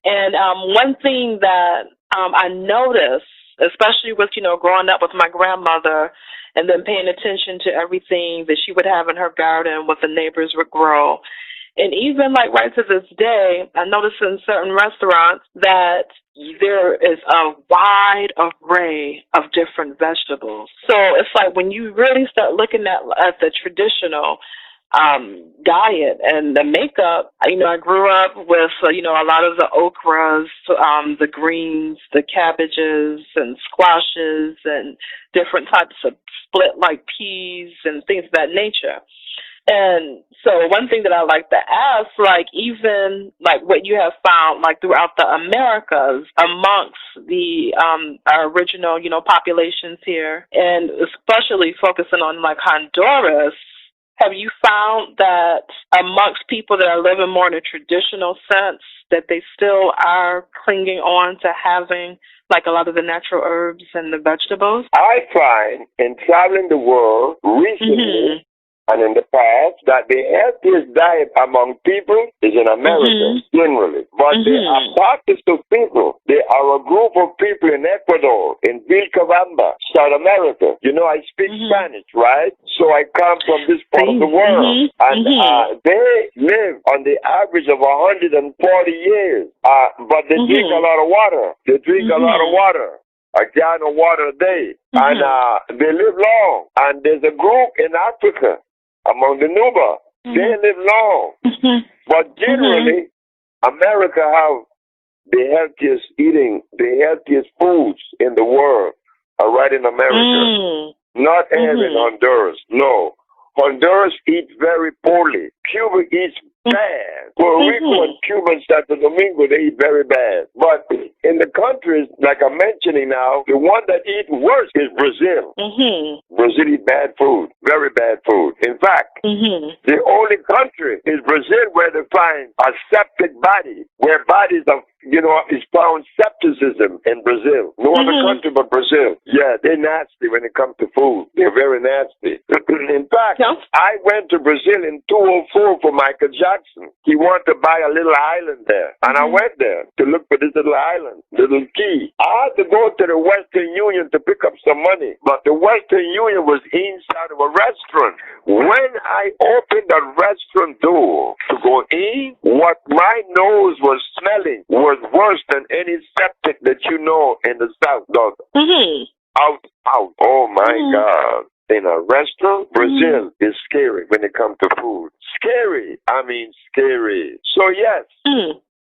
And one thing that I noticed, especially with, growing up with my grandmother and then paying attention to everything that she would have in her garden, what the neighbors would grow. And even like right to this day, I notice in certain restaurants that there is a wide array of different vegetables. So it's like when you really start looking at the traditional diet and the makeup, I grew up with, a lot of the okras, the greens, the cabbages and squashes and different types of split like peas and things of that nature. And so one thing that I like to ask, like even like what you have found like throughout the Americas amongst the our original, populations here, and especially focusing on like Honduras, have you found that amongst people that are living more in a traditional sense that they still are clinging on to having like a lot of the natural herbs and the vegetables? I find in traveling the world recently, and in the past, that the healthiest diet among people is in America, generally. But there are pockets of people. There are a group of people in Ecuador, in Vilcabamba, South America. I speak Spanish, right? So I come from this part of the world. And they live on the average of 140 years. But they drink a lot of water. They drink a lot of water. A gallon of water a day. And they live long. And there's a group in Africa, among the Nuba, they live long. But generally, America have the healthiest foods in the world are right in America. Not here in Honduras, no. Honduras eats very poorly. Cuba eats bad. Puerto Rico and Cuba and Santo Domingo, they eat very bad. But in the countries, like I'm mentioning now, the one that eats worse is Brazil. Brazil eats bad food, very bad food. In fact, the only country is Brazil where they find a septic body, where bodies of, is found septicism in Brazil. No other country but Brazil. Yeah, they're nasty when it comes to food. They're very nasty. In fact, I went to Brazil in 2004 for Michael Jackson. He wanted to buy a little island there. And I went there to look for this little island, little key. I had to go to the Western Union to pick up some money. But the Western Union was inside of a restaurant. When I opened the restaurant door to go in, what my nose was smelling was worse than any septic that in the South does. Out. Oh, my God. In a restaurant, Brazil is scary when it comes to food. Scary. I mean, scary. So, yes,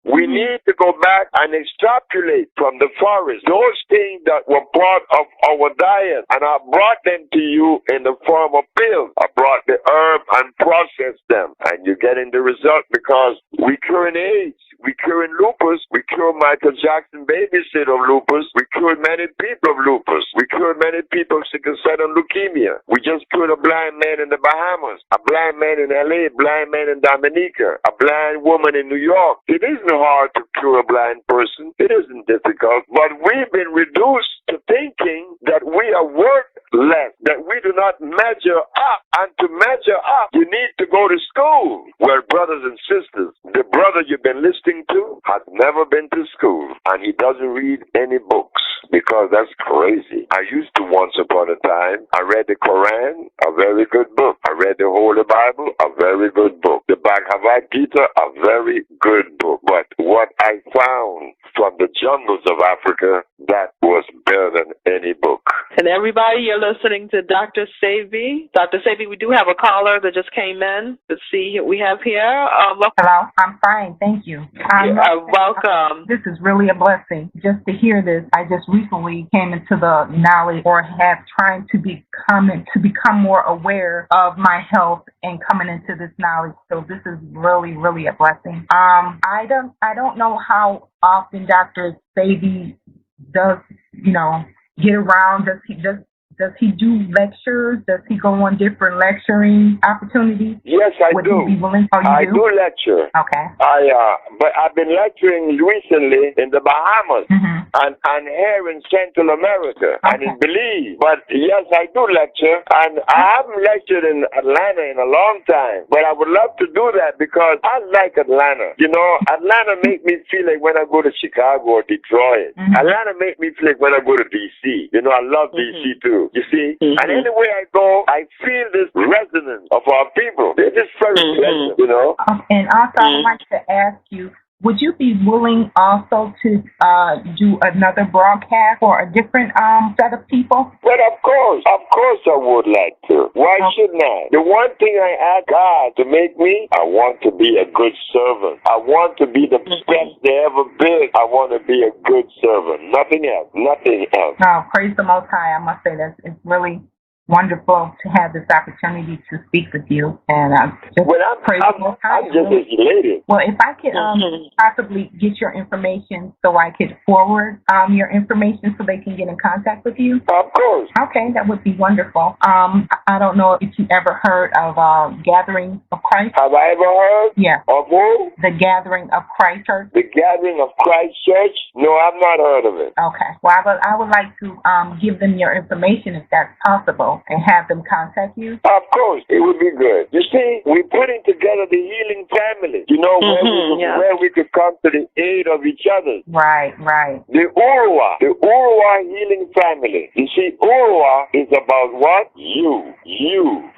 we need to go back and extrapolate from the forest those things that were part of our diet. And I brought them to you in the form of pills. I brought the herb and processed them. And you're getting the result because we curing AIDS. We curing lupus. We cure Michael Jackson babysit of lupus. We cured many people of lupus. We cured many people of sickle cell and leukemia. We just cured a blind man in the Bahamas, a blind man in LA, a blind man in Dominica, a blind woman in New York. It isn't hard to cure a blind person. It isn't difficult. But we've been reduced to thinking that we are worth less, that we do not measure up. And to measure up, you need to go to school. Well, brothers and sisters, the brother you've been listening to has never been to school, and he doesn't read any books because that's crazy. I used to once upon a time. I read the Quran, a very good book. I read the Holy Bible, a very good book. The Bhagavad Gita, a very good book. But what I found from the jungles of Africa, that was better than any book. And everybody, you're listening to Dr. Sebi. Dr. Sebi, we do have a caller that just came in. Let's see what we have here. Hello, I'm fine, thank you. Welcome. This is really a blessing just to hear this. I just recently came into the knowledge, or have trying to become more aware of my health and coming into this knowledge. So this is really, really a blessing. I don't know how often Dr. Sebi does, get around. Does Does he do lectures? Does he go on different lecturing opportunities? Yes, I Would do. He be willing? Oh, I do lecture. Okay. But I've been lecturing recently in the Bahamas and here in Central America and in Belize. But yes, I do lecture, and I haven't lectured in Atlanta in a long time. But I would love to do that because I like Atlanta. You know, Atlanta make me feel like when I go to Chicago or Detroit. Atlanta make me feel like when I go to D.C. You know, I love D.C. too. You see? And anywhere I go, I feel this resonance of our people. They're just very pleasant, you know? And also, I would like to ask you, would you be willing also to do another broadcast for a different set of people? But of course I would like to. Why shouldn't I? The one thing I ask God to make me, I want to be a good servant. I want to be the best there ever been. I want to be a good servant. Nothing else. Nothing else. Oh, praise the Most High. I must say that it's really wonderful to have this opportunity to speak with you, and I'm just elated. Well, if I could possibly get your information so I could forward your information so they can get in contact with you. Of course. Okay, that would be wonderful. I don't know if you ever heard of Gathering of Christ. Have I ever heard? Yeah. Of who? The Gathering of Christ Church. The Gathering of Christ Church? No, I've not heard of it. Okay. Well, I would like to give them your information if that's possible, and have them contact you? Of course, it would be good. You see, we're putting together the healing family, you know, where we could come to the aid of each other. Right. The Uruwa healing family. You see, Uruwa is about what? You,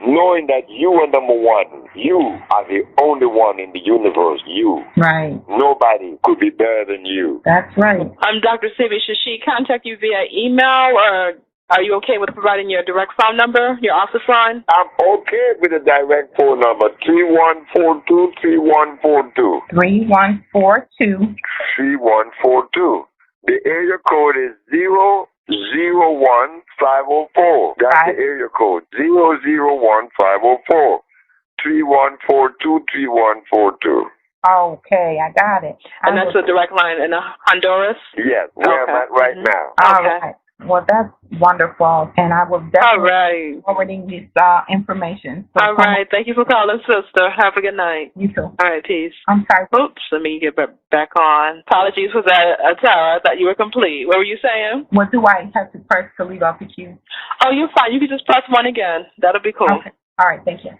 knowing that you are number one. You are the only one in the universe. You. Right. Nobody could be better than you. That's right. Dr. Sebi, should she contact you via email, or are you okay with providing your direct phone number, your office line? I'm okay with the direct phone number, 3142-3142. 3142. 3142. The area code is 001504. That's the area code, 001504. 3142-3142. Okay, I got it. And that's a direct line in Honduras? Yes, where I'm at right now. All right. Well, that's wonderful, and I will definitely forwarding this information. So all right. Thank you for calling, sister. Have a good night. You too. All right, peace. I'm sorry. Oops, let me get back on. Apologies for that, Tara. I thought you were complete. What were you saying? What do I have to press to leave off the queue? Oh, you're fine. You can just press 1 again. That'll be cool. Okay. All right. Thank you.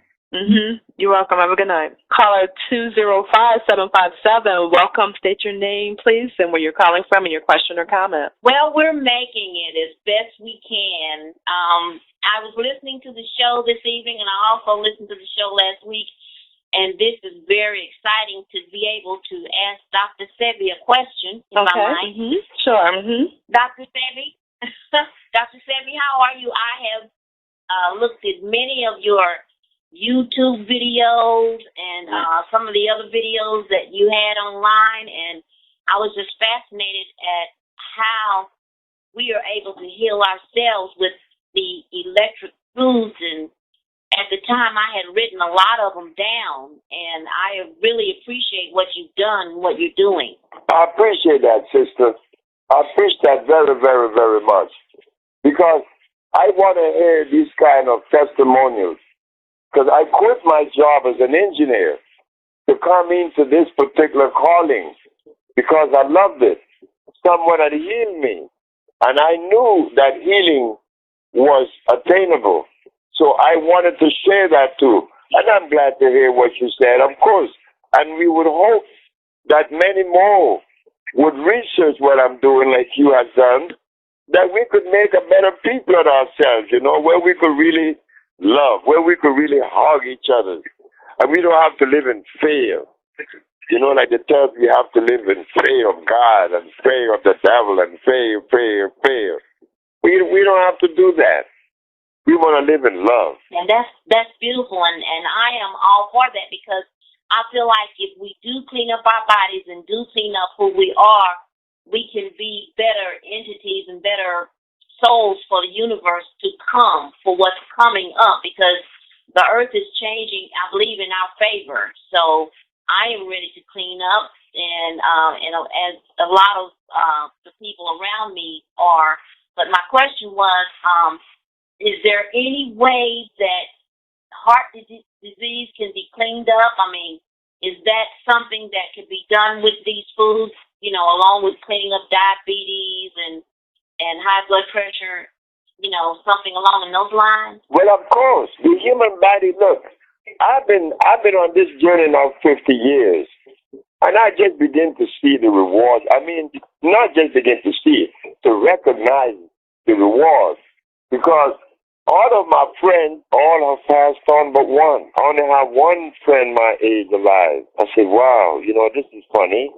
You're welcome. Have a good night. Caller 205-757. Welcome. State your name, please, and where you're calling from, and your question or comment. Well, we're making it as best we can. I was listening to the show this evening, and I also listened to the show last week, and this is very exciting to be able to ask Dr. Sebi a question, if I might. Sure. Dr. Sebi? Dr. Sebi, how are you? I have looked at many of your YouTube videos and some of the other videos that you had online, and I was just fascinated at how we are able to heal ourselves with the electric foods, and at the time I had written a lot of them down, and I really appreciate what you've done and what you're doing. I appreciate that, sister. I appreciate that very, very, very much, because I want to hear these kind of testimonials. Because I quit my job as an engineer to come into this particular calling because I loved it. Someone had healed me, and I knew that healing was attainable. So I wanted to share that too. And I'm glad to hear what you said, of course. And we would hope that many more would research what I'm doing like you have done, that we could make a better people of ourselves, you know, where we could really love, where we could really hug each other. And we don't have to live in fear. You know, like the term, we have to live in fear of God and fear of the devil and fear. We don't have to do that. We want to live in love. And that's beautiful, and I am all for that, because I feel like if we do clean up our bodies and do clean up who we are, we can be better entities and better souls for the universe to come, for what's coming up, because the earth is changing, I believe, in our favor. So I am ready to clean up, and as a lot of the people around me are. But my question was, is there any way that heart disease can be cleaned up? I mean, is that something that could be done with these foods, you know, along with cleaning up diabetes and high blood pressure, you know, something along those lines? Well, of course, the human body, look, I've been on this journey now 50 years, and I just begin to see the rewards. I mean, not just begin to see it, to recognize the rewards, because all of my friends, all have passed on but one. I only have one friend my age alive. I said, wow, you know, this is funny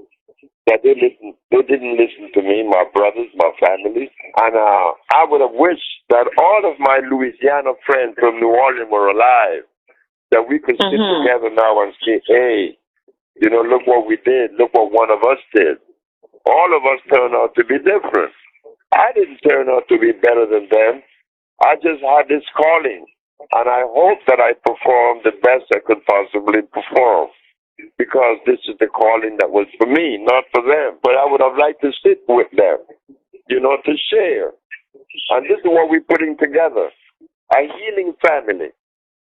that they didn't listen to me, my brothers, my family. And I would have wished that all of my Louisiana friends from New Orleans were alive, that we could sit together now and say, hey, you know, look what we did. Look what one of us did. All of us turned out to be different. I didn't turn out to be better than them. I just had this calling, and I hope that I performed the best I could possibly perform, because this is the calling that was for me, not for them. But I would have liked to sit with them, you know, to share. And this is what we're putting together, a healing family.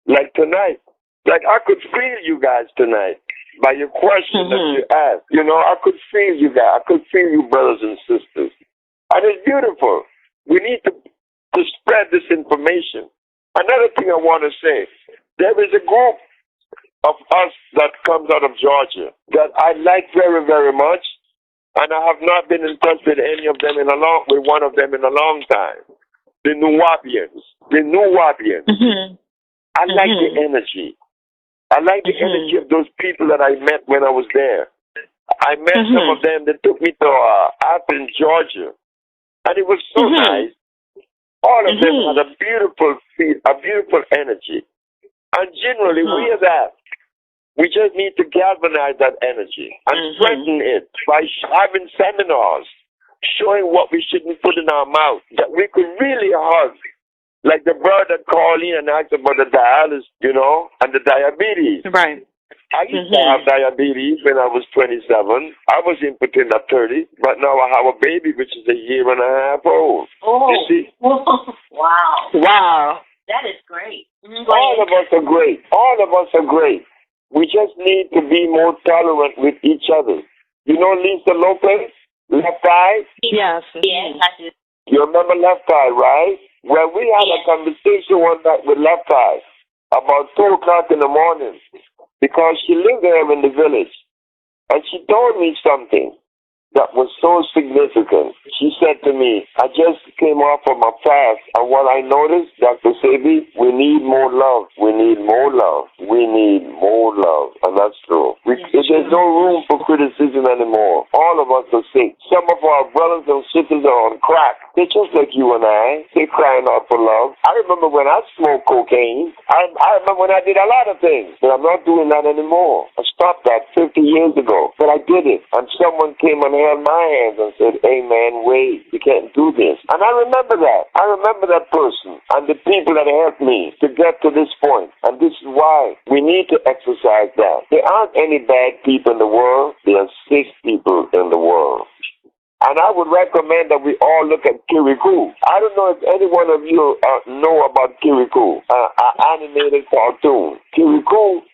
Like tonight, like I could feel you guys tonight by your question that you asked. You know, I could feel you guys. I could feel you brothers and sisters. And it's beautiful. We need to spread this information. Another thing I want to say, there is a group of us that comes out of Georgia that I like very, very much, and I have not been in touch with any of them with one of them in a long time. The Nuwabians. I like the energy. I like the energy of those people that I met when I was there. I met some of them that took me to Athens, Georgia, and it was so nice. All of them had a beautiful feel, a beautiful energy. And generally, we are that. We just need to galvanize that energy and strengthen it by having seminars, showing what we shouldn't put in our mouth, that we could really hug. Like the brother that called in and asked about the dialysis, you know, and the diabetes. Right. I used to have diabetes when I was 27. I was impotent at 30, but now I have a baby which is a year and a half old. Oh, you see? Wow. That is great. All of us are great. All of us are great. We just need to be more tolerant with each other. You know Lisa Lopez? Left Eye? Yes. Yes, I do. You remember Left Eye, right? Well, we had a conversation one night with Left Eye about 2 o'clock in the morning, because she lived there in the village, and she told me something that was so significant. She said to me, I just came off of my fast, and what I noticed, Dr. Sebi, we need more love. We need more love. We need more love. And that's true. There's no room for criticism anymore. All of us are sick. Some of our brothers and sisters are on crack. They're just like you and I. They're crying out for love. I remember when I smoked cocaine. I remember when I did a lot of things, but I'm not doing that anymore. I stopped that 50 years ago, but I did it. And someone came and held my hands and said, hey man, wait, you can't do this. And I remember that. I remember that person and the people that helped me to get to this point. And this is why we need to exercise that. There aren't any bad people in the world. There are sick people in the world. And I would recommend that we all look at Kirikou. I don't know if any one of you know about Kirikou, an animated cartoon. Kirikou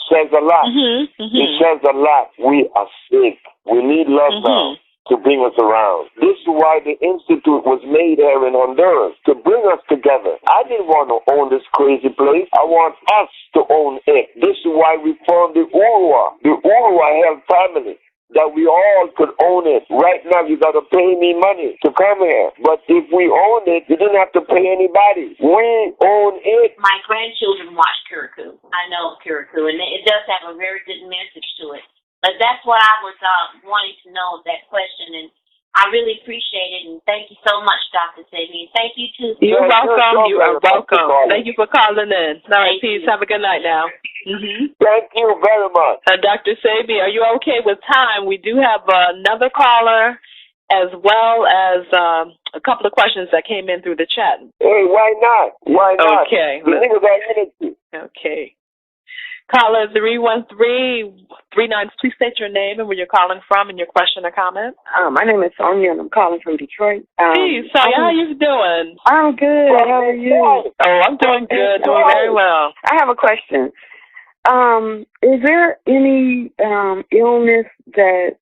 says a lot. It says a lot. We are sick. We need love now to bring us around. This is why the Institute was made here in Honduras, to bring us together. I didn't want to own this crazy place. I want us to own it. This is why we formed the Urua Health Family, that we all could own it. Right now, you got to pay me money to come here. But if we own it, you didn't have to pay anybody. We own it. My grandchildren watch Kirikou. I know Kirikou, and it does have a very good message to it. But that's what I was wanting to know, that question, and I really appreciate it, and thank you so much, Dr. Sebi. Thank you, too. You're welcome. You are welcome. Thank you for calling in. All right, peace. Have a good night now. Thank you very much. Dr. Sebi, are you okay with time? We do have another caller, as well as a couple of questions that came in through the chat. Hey, why not? Why not? Okay. The niggas are energy. Okay. Caller 31339. Please state your name and where you're calling from and your question or comment. My name is Sonia, and I'm calling from Detroit. Hey, Sonia, how you doing? I'm good. How are you? Oh, I'm doing good. Doing very well. I have a question. Is there any illness that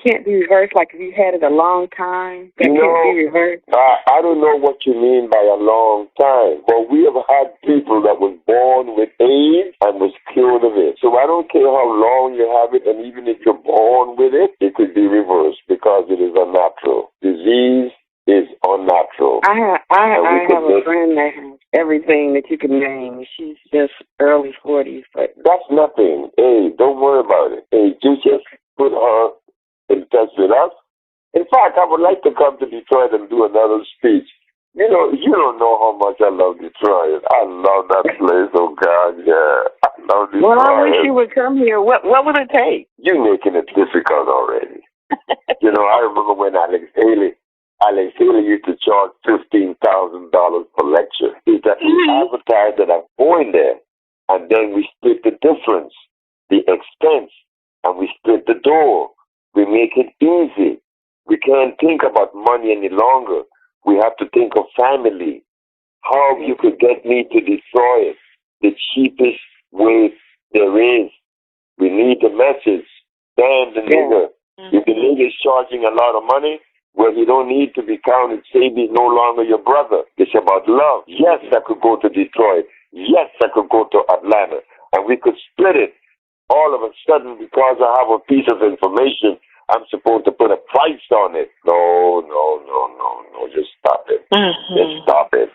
can't be reversed, like if you had it a long time, that can't be reversed? I don't know what you mean by a long time, but we have had people that was born with AIDS and was cured of it. So I don't care how long you have it, and even if you're born with it, it could be reversed because it is unnatural. Disease is unnatural. I have a friend that has everything that you can name. She's just early 40s. But that's nothing. Hey, don't worry about it. Hey, you just put her in touch with us. In fact, I would like to come to Detroit and do another speech. You know, you don't know how much I love Detroit. I love that place. Oh, God, yeah. I love Detroit. Well, I wish you would come here. What would it take? You're making it difficult already. You know, I remember when Alex Haley used to charge $15,000 per lecture. He advertised that I'm going there, and then we split the difference, the expense, and we split the door. We make it easy. We can't think about money any longer. We have to think of family. How you could get me to Detroit the cheapest way there is. We need the message. Damn the nigger. If the nigger is charging a lot of money, well, you don't need to be counted. Sebi is no longer your brother. It's about love. Yes, I could go to Detroit. Yes, I could go to Atlanta. And we could split it. All of a sudden, because I have a piece of information, I'm supposed to put a price on it. No. Just stop it. Just stop it.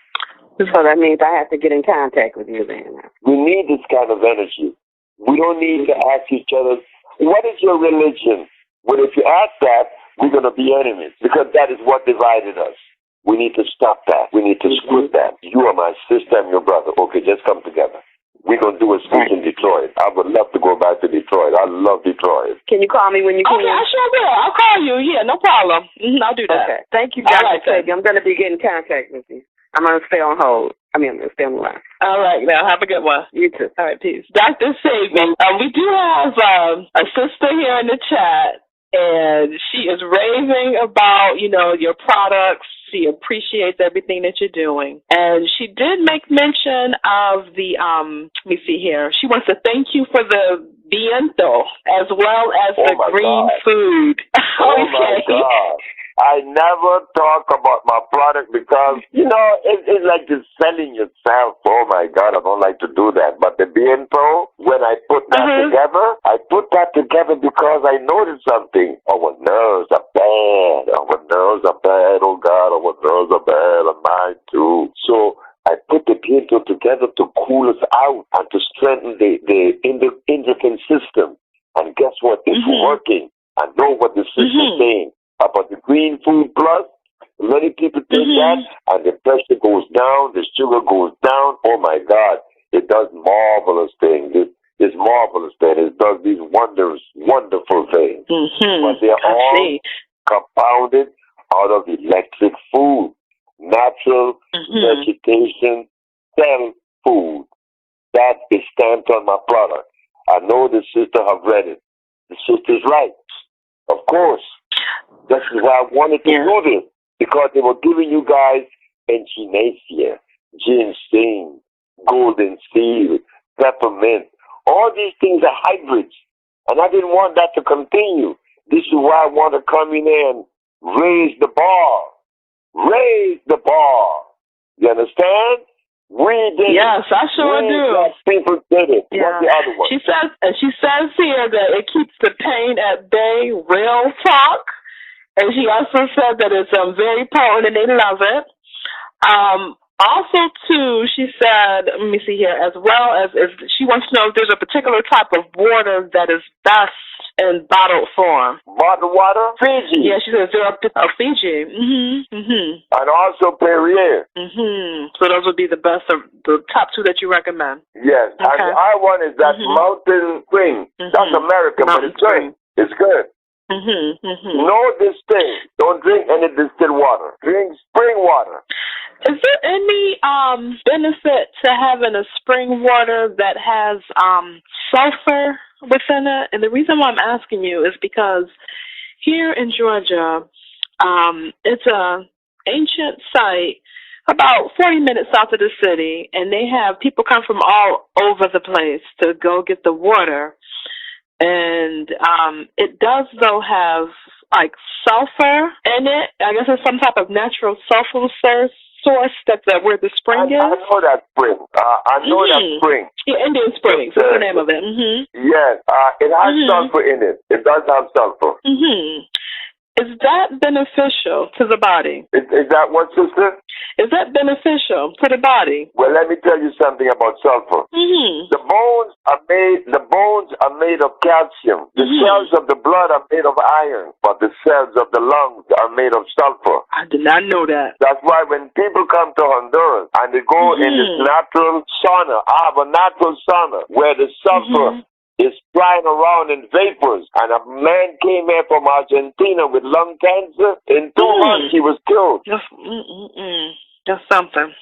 So that means I have to get in contact with you then. We need this kind of energy. We don't need to ask each other, what is your religion? Well, if you ask that, we're going to be enemies because that is what divided us. We need to stop that. We need to split that. You are my sister, I'm your brother. Okay, just come together. We're going to do a speech in Detroit. I would love to go back to Detroit. I love Detroit. Can you call me when you can? Okay, I sure will. I'll call you. Yeah, no problem. I'll do that. Okay. Thank you, Dr. Sebi. I'm going to be getting in contact with you. I'm going to stay on hold. I'm going to stay on the line. All right, now have a good one. You too. All right, peace. Dr. Sebi, we do have a sister here in the chat, and she is raving about, your products. She appreciates everything that you're doing. And she did make mention of the, let me see here. She wants to thank you for the viento as well as the green food. Oh, my God. I never talk about my product because, it's like just selling yourself. Oh, my God, I don't like to do that. But the viento, when I put that together, I put that together because I noticed something. Our nerves are bad. Our nerves are bad. Oh, God, our nerves are bad. And mine, too. So I put the viento together to cool us out and to strengthen the endocrine system. And guess what? It's working. I know what the system's saying. About the green food plus, many people take that and the pressure goes down, the sugar goes down. Oh my God, it does marvelous things. It's marvelous things. It does these wonderful things. But they're all compounded out of electric food, natural vegetation, cell food. That is stamped on my product. I know the sister have read it. The sister's right. Of course. This is why I wanted to do this, because they were giving you guys echinacea, ginseng, golden seal, peppermint. All these things are hybrids, and I didn't want that to continue. This is why I want to come in there and raise the bar. Raise the bar. You understand? We did Yes, I sure do. People did it. What's the other one? She says here that it keeps the pain at bay, real talk. And she also said that it's very potent and they love it. Also, too, she said, let me see here, as well as she wants to know if there's a particular type of water that is best in bottled form. Bottled water? Fiji. Yeah, she says Fiji. And also Perrier. So those would be the best, the top two that you recommend. Yes. Okay. And I one is that Mountain Spring. That's American, but it's good. It's good. Know this thing. Don't drink any distilled water. Drink spring water. Is there any benefit to having a spring water that has sulfur within it? And the reason why I'm asking you is because here in Georgia, it's a ancient site about 40 minutes south of the city, and they have people come from all over the place to go get the water. And it does, though, have, like, sulfur in it. I guess it's some type of natural sulfur source that's where the spring is. I know that spring. I know that spring. Yeah, Indian Springs. What's the name of it? Yes. It has sulfur in it. It does have sulfur. Is that beneficial to the body? Is that what, sister? Is that beneficial to the body? Well, let me tell you something about sulfur. The bones are made of calcium. The cells of the blood are made of iron, but the cells of the lungs are made of sulfur. I did not know that. That's why when people come to Honduras and they go in this natural sauna, I have a natural sauna where the sulfur is flying around in vapors. And a man came here from Argentina with lung cancer. In 2 months, he was killed. That's something.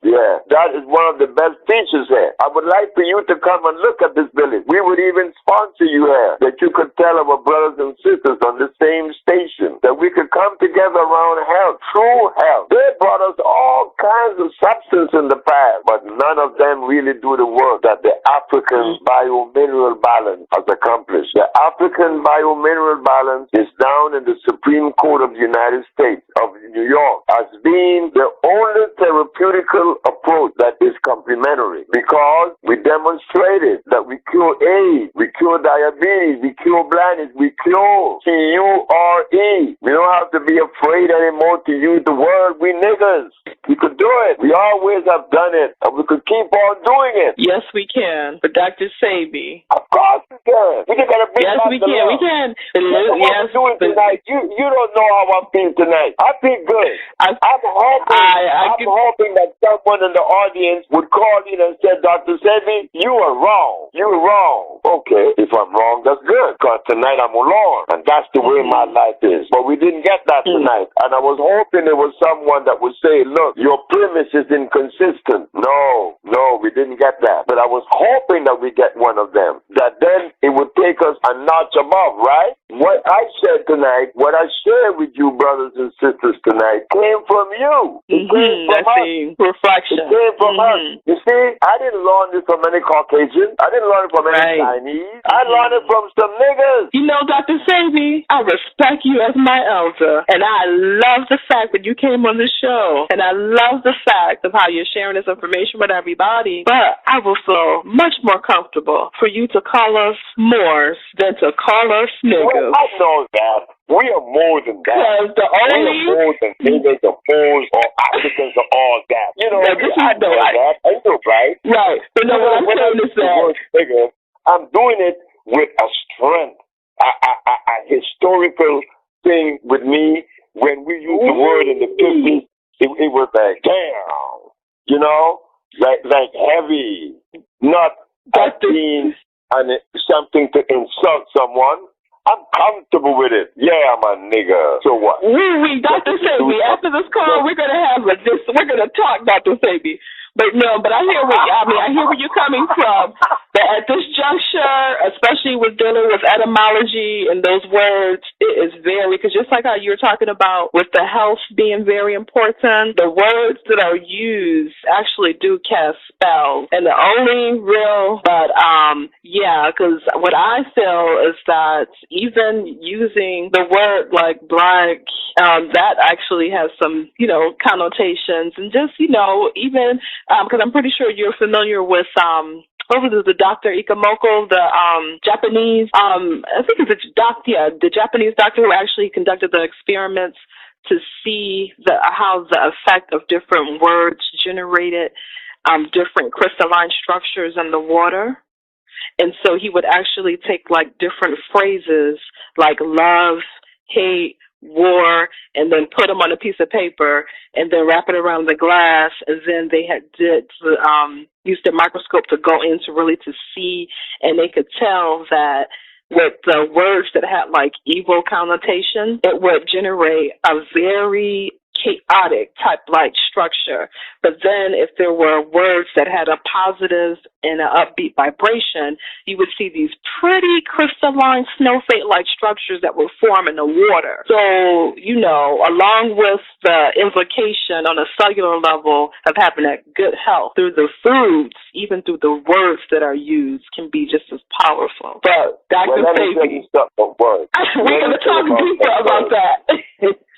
Yeah, that is one of the best features here. I would like for you to come and look at this village. We would even sponsor you here, that you could tell our brothers and sisters on the same station that we could come together around health, true health. They brought us all kinds of substance in the past, but none of them really do the work that the African Biomineral Balance has accomplished. The African Biomineral Balance is down in the Supreme Court of the United States of New York as being the only therapeutical approach that is complementary, because we demonstrated that we cure AIDS, we cure diabetes, we cure blindness, we cure T-U-R-E. We don't have to be afraid anymore to use the word we niggers. We could do it. We always have done it, and we could keep on doing it. Yes, we can. But Dr. Sebi. Of course we can. We just gotta bring we can. We can. Yes, doing tonight. You don't know how I feel tonight. I feel good. I'm hoping that someone in the audience would call in and say, Dr. Sebi, you are wrong. You're wrong. Okay, if I'm wrong, that's good, because tonight I'm alone, and that's the way my life is. But we didn't get that tonight, and I was hoping there was someone that would say, look, your premise is inconsistent. No, we didn't get that. But I was hoping that we get one of them, that then it would take us a notch above, right? What I said tonight, what I shared with you, brothers and sisters tonight, came from you. It came from us. Reflection. It came from us. You see, I didn't learn this from any Caucasian. I didn't learn it from any Chinese. I learned it from some niggas. You know, Dr. Sebi, I respect you as my elder, and I love the fact that you came on the show, and I love the fact of how you're sharing this information with everybody, but I will feel much more comfortable for you to call us Moors than to call us niggas. Well, I know that. We are more than that. Because the only... We are more than niggas or Moors or Africans or all that. You know, I know that. I know, right? Right. But no, what I'm saying is that... I'm doing it with a strength, a historical thing with me. When we use the word in the 50s, it was like, damn, you know, like heavy, not being something to insult someone. I'm comfortable with it. Yeah, I'm a nigga. So what? Dr. Sebi, after this call, we're gonna talk, Dr. Sebi. But I hear where you're coming from. But at this juncture, especially with dealing with etymology and those words, it is very, because just like how you were talking about with the health being very important, the words that are used actually do cast spells. And the only real, because what I feel is that even using the word like black, that actually has some, connotations, and just, even, because I'm pretty sure you're familiar with, what was it, the Dr. Ikamoko, the Japanese, I think it's the Japanese doctor who actually conducted the experiments to see how the effect of different words generated different crystalline structures in the water. And so he would actually take like different phrases like love, hate, war, and then put them on a piece of paper and then wrap it around the glass, and then they used the microscope to go in to see, and they could tell that with the words that had like evil connotation, it would generate a very chaotic type-like structure. But then if there were words that had a positive and an upbeat vibration, you would see these pretty crystalline snowflake-like structures that would form in the water. So, you know, along with the implication on a cellular level of having that good health through the foods, even through the words that are used, can be just as powerful. But Dr. Sebi, we're going to talk deeper about that.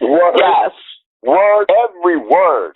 Yes. Every word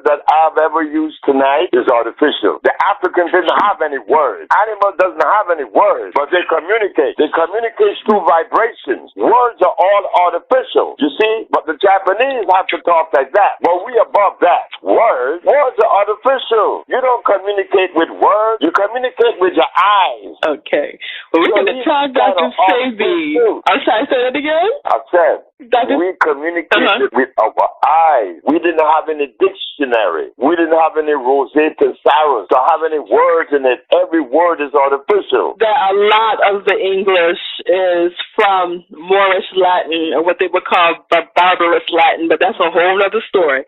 that I've ever used tonight is artificial. The Africans didn't have any words. Animal doesn't have any words, but they communicate. They communicate through vibrations. Words are all artificial, you see? But the Japanese have to talk like that. But we above that. Words are artificial. You don't communicate with words. You communicate with your eyes. Okay. Well, we're going to talk Dr. Sebi. I'm sorry, say that again? I said, we communicated with our eyes. We didn't have any dictionary. We didn't have any Rosetta Thesaurus to have any words in it. Every word is artificial. A lot of the English is from Moorish Latin, or what they would call barbarous Latin, but that's a whole other story.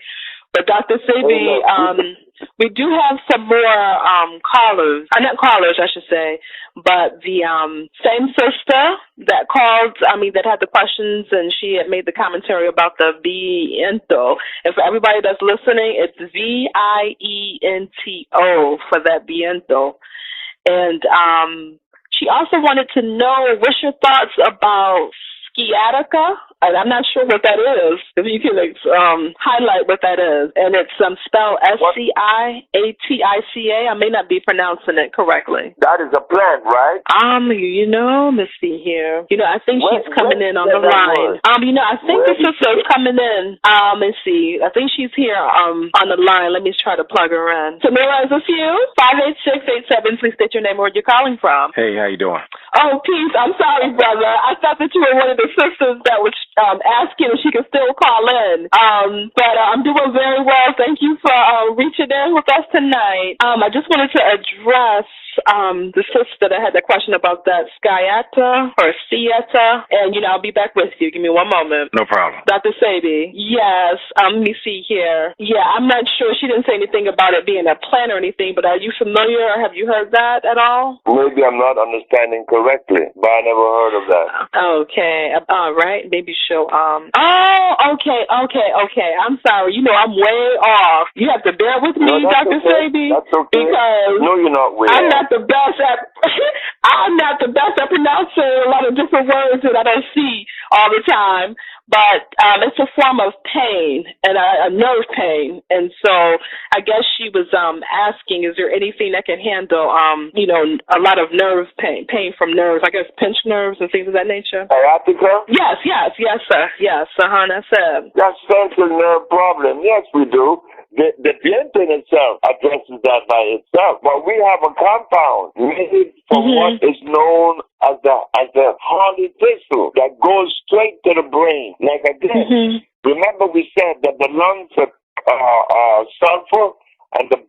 But Dr. Sebi, we do have some more callers. Not callers, I should say, but the same sister that called, that had the questions, and she had made the commentary about the viento. And for everybody that's listening, it's viento for that viento. And she also wanted to know, what's your thoughts about sciatica? I'm not sure what that is. If you can highlight what that is. And it's spelled Sciatica. I may not be pronouncing it correctly. That is a plant, right? Let's see here. I think she's coming in on the line. I think the sister is coming in. Let's see. I think she's here on the line. Let me try to plug her in. Tamira, is this you? 58687. Please state your name or where you're calling from. Hey, how you doing? Oh, peace. I'm sorry, brother. I thought that you were one of the sisters that was asking if she can still call in. But I'm doing very well. Thank you for reaching in with us tonight. I just wanted to address the sister that had the question about that sciatica or sieta, and I'll be back with you. Give me one moment. No problem. Dr. Sebi, yes. Let me see here. Yeah, I'm not sure. She didn't say anything about it being a plant or anything, but are you familiar or have you heard that at all? Maybe I'm not understanding correctly, but I never heard of that. Okay. All right. Maybe she'll. Okay. I'm sorry. I'm way off. You have to bear with me, Dr. Sebi. That's okay. Because no, you're not way I'm off. not the best at pronouncing a lot of different words that I don't see all the time. But it's a form of pain and a nerve pain. And so I guess she was asking, is there anything that can handle, a lot of nerve pain from nerves, I guess pinched nerves and things of that nature? Sciatica? Yes, sir. Yes, that's it. That's central nerve problem. Yes, we do. The viento in itself addresses that by itself. But we have a compound made from what is known as the horny thistle that goes straight to the brain. Like again, remember we said that the lungs are sulfur and the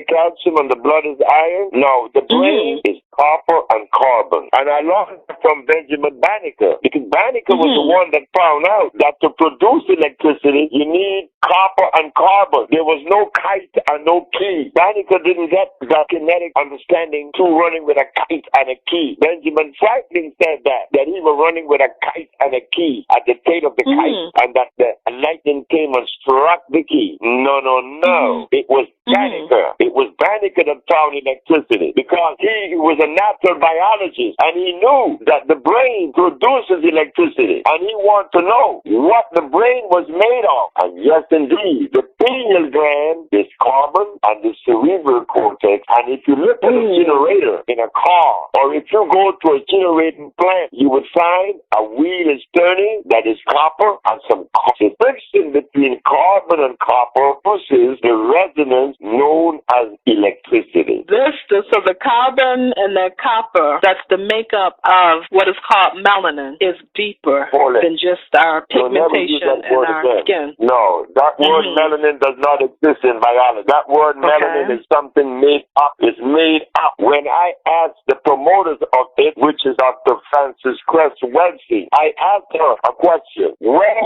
calcium and the blood is iron? No, the brain is copper and carbon. And I learned from Benjamin Banneker, because Banneker was the one that found out that to produce electricity, you need copper and carbon. There was no kite and no key. Banneker didn't get that kinetic understanding through running with a kite and a key. Benjamin Franklin said that he was running with a kite and a key at the tail of the kite, and that the lightning came and struck the key. No. It was Banneker. It was Banneker that found electricity, because he was a natural biologist and he knew that the brain produces electricity, and he wanted to know what the brain was made of. And yes, indeed, the pineal gland is carbon and the cerebral cortex. And if you look at a generator in a car, or if you go to a generating plant, you would find a wheel is turning that is copper and some copper. The friction between carbon and copper produces the resonance known as electricity. So the carbon and and the copper, that's the makeup of what is called melanin, is deeper than just our pigmentation in our skin. No, that word melanin does not exist in biology. That word melanin is something made up. It's made up. When I asked the promoters of it, which is Dr. Frances Cress Wednesday, I asked her a question. Where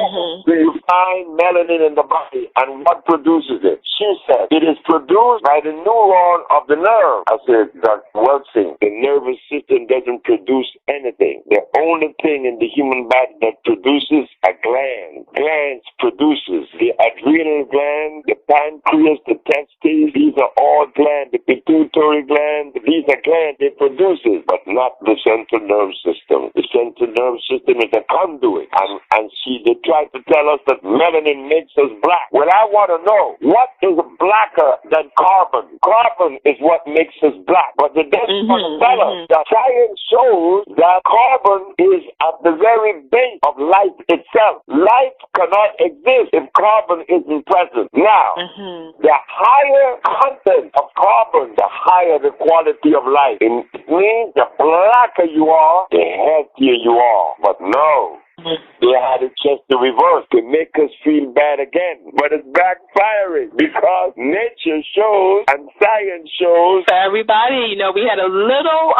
do you find melanin in the body and what produces it? She said, it is produced by the neuron of the nerve. I said, Dr. Wilson, the nervous system doesn't produce anything. The only thing in the human body that produces a gland. Glands produces the adrenal gland, the pancreas, the testes. These are all glands. The pituitary gland. These are glands. They produce it, but not the central nervous system. The central nervous system is a conduit. And they tried to tell us that melanin makes us black. Well, I want to know, what is blacker than carbon? Carbon is what makes us black. But they don't want to tell us that science shows that carbon is at the very base of life itself. Life cannot exist if carbon isn't present. Now, the higher content of carbon, the higher the quality of life. It means the blacker you are, the healthier you are. But no. They had it just the reverse to make us feel bad again. But it's backfiring because nature shows and science shows. For everybody, we had a little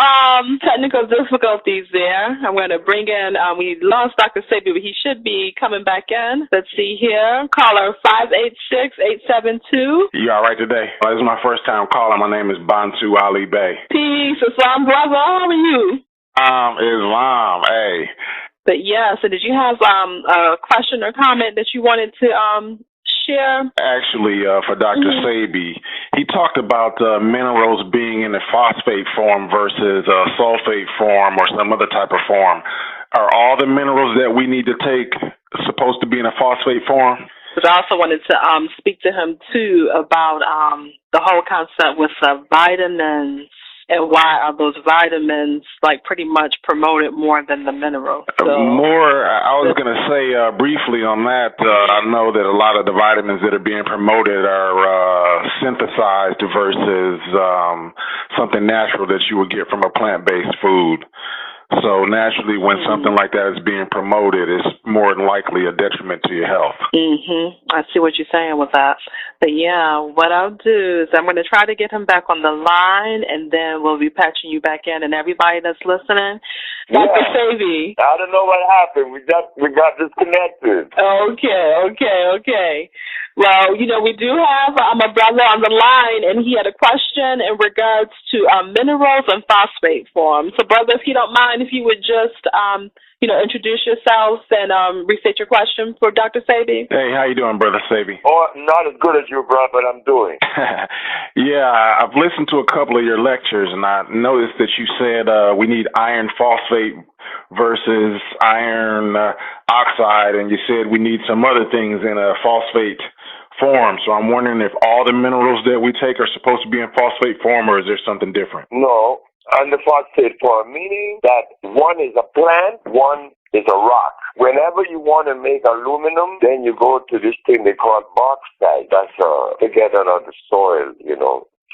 technical difficulties there. I'm going to bring in, we lost Dr. Sebi, but he should be coming back in. Let's see here. Caller 586-872. You all right today? This is my first time calling. My name is Bantu Ali Bey. Peace, Islam brother. How are you? Islam, hey. But yeah, so did you have a question or comment that you wanted to share? Actually, for Dr. Sebi, he talked about minerals being in a phosphate form versus a sulfate form or some other type of form. Are all the minerals that we need to take supposed to be in a phosphate form? Because I also wanted to speak to him, too, about the whole concept with vitamins. And why are those vitamins pretty much promoted more than the minerals? I was going to say briefly on that, I know that a lot of the vitamins that are being promoted are synthesized versus something natural that you would get from a plant-based food. So naturally, when something like that is being promoted, it's more than likely a detriment to your health. I see what you're saying with that. But yeah, what I'll do is I'm going to try to get him back on the line, and then we'll be patching you back in. And everybody that's listening, Dr. Sebi. I don't know what happened. We got disconnected. Okay. Well, we do have a brother on the line, and he had a question in regards to minerals and phosphate forms. So, brother, if you don't mind, if you would just, introduce yourself and restate your question for Dr. Sebi. Hey, how you doing, Brother Sebi? Oh, not as good as you, bro, but I'm doing. Yeah, I've listened to a couple of your lectures, and I noticed that you said we need iron phosphate versus iron oxide, and you said we need some other things in a phosphate form. So I'm wondering if all the minerals that we take are supposed to be in phosphate form, or is there something different? No. And the phosphate form, meaning that one is a plant, one is a rock. Whenever you want to make aluminum, then you go to this thing they call bauxite. That's together on the soil,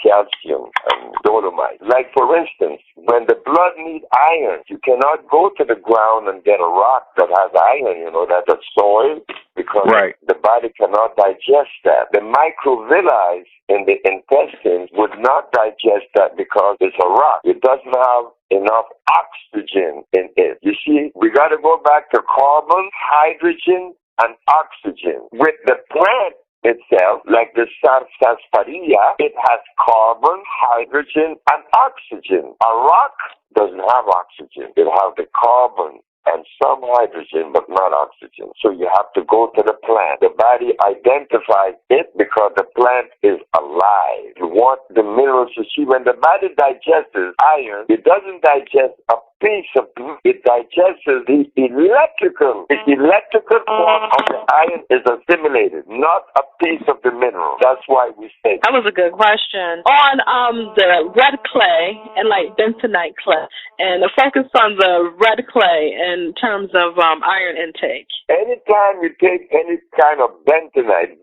calcium and dolomite. Like, for instance, when the blood needs iron, you cannot go to the ground and get a rock that has iron, that's a soil, because the body cannot digest that. The microvilli in the intestines would not digest that because it's a rock. It doesn't have enough oxygen in it. You see, we got to go back to carbon, hydrogen, and oxygen. With the plant itself, like the sarsaparilla, it has carbon, hydrogen, and oxygen. A rock doesn't have oxygen. It has the carbon and some hydrogen, but not oxygen. So you have to go to the plant. The body identifies it because the plant is alive. You want the minerals to see. When the body digests iron, it doesn't digest a piece of it, digests the electrical. The electrical form of the iron is assimilated, not a piece of the mineral. That's why we say. That was a good question. On the red clay and bentonite clay, and the focus on the red clay in terms of iron intake. Anytime you take any kind of bentonite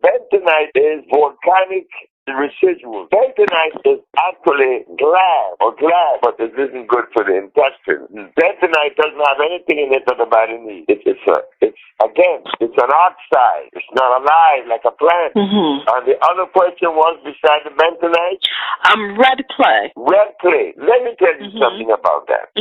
is volcanic the residual. Bentonite is actually glass, but it isn't good for the intestine. Bentonite doesn't have anything in it that the body needs. It's an oxide. It's not alive like a plant. And the other question was, beside the bentonite? Red clay. Red clay. Let me tell you something about that.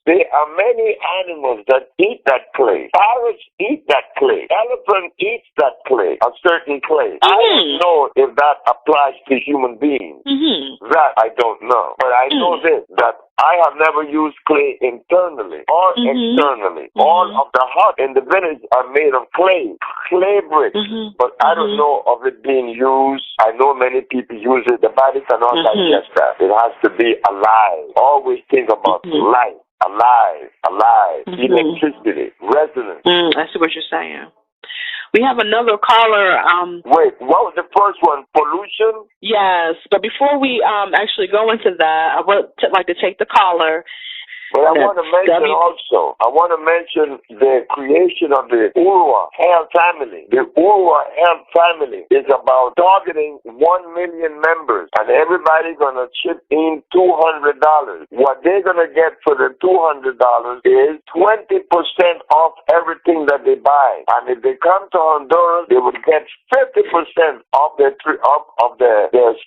There are many animals that eat that clay. Parrots eat that clay. Elephant eats that clay, a certain clay. I don't know if that applies to human beings. That I don't know. But I know this, that I have never used clay internally or externally. All of the huts in the village are made of clay bricks. But I don't know of it being used. I know many people use it. The body cannot digest that. It has to be alive. Always think about life. Alive, electricity, resonance. I see what you're saying. We have another caller. Wait, what was the first one? Pollution? Yes, but before we actually go into that, I would like to take the caller. But I want to mention the creation of the Urwa Health Family. The Urwa Health Family is about targeting 1 million members, and everybody going to chip in $200. What they're going to get for the $200 is 20% off everything that they buy. And if they come to Honduras, they would get 50% off their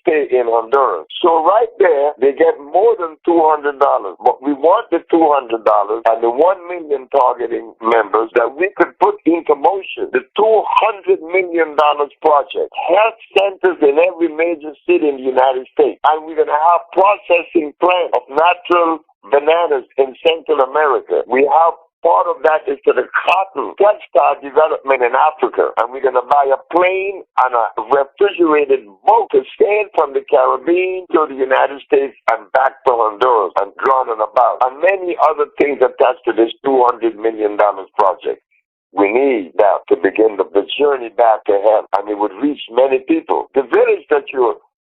stay in Honduras. So right there, they get more than $200. But we want the $200 and the 1 million targeting members that we could put into motion the $200 million project. Health centers in every major city in the United States. And we're going to have processing plants of natural bananas in Central America. We have part of that is to the cotton textile development in Africa. And we're going to buy a plane and a refrigerated boat to sail from the Caribbean to the United States and back to Honduras and drawn and about. And many other things attached to this $200 million project. We need that to begin the journey back to health, and it would reach many people. The village that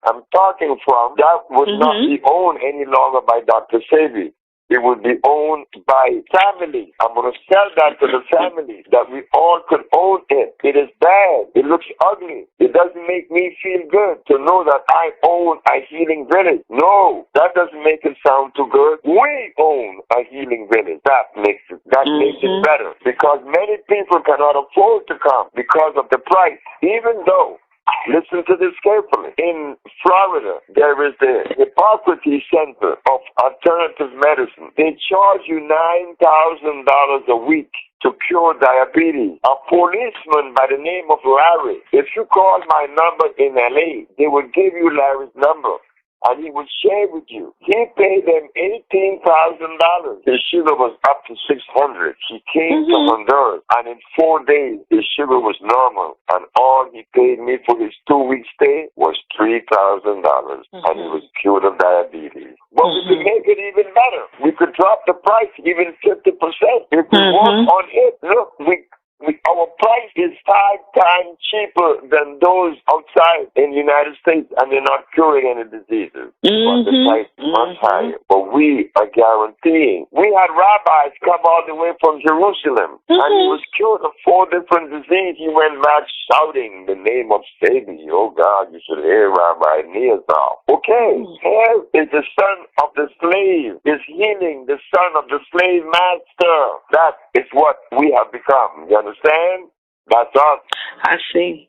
I'm talking from, that would not be owned any longer by Dr. Sebi. It would be owned by family. I'm going to sell that to the family, that we all could own it. It is bad. It looks ugly. It doesn't make me feel good to know that I own a healing village. No, that doesn't make it sound too good. We own a healing village. That makes it better, because many people cannot afford to come because of the price, even though, listen to this carefully. In Florida, there is the Hippocrates Center of Alternative Medicine. They charge you $9,000 a week to cure diabetes. A policeman by the name of Larry, if you call my number in LA, they will give you Larry's number, and he will share with you. He paid them $18,000. His sugar was up to 600. He came to Honduras, and in 4 days, his sugar was normal. And all he paid me for his 2-week stay was $3,000. And he was cured of diabetes. But we could make it even better. We could drop the price even 50%. If we work on it, look, our price is 5 times cheaper than those outside in the United States, and they're not curing any diseases. But the price is much higher. But we are guaranteeing. We had rabbis come all the way from Jerusalem, and he was cured of 4 different diseases. He went back shouting the name of Sebi. Oh God, you should hear Rabbi Neazar. Okay, here is the son of the slave, is healing the son of the slave master. That is what we have become. You understand? That's us. I see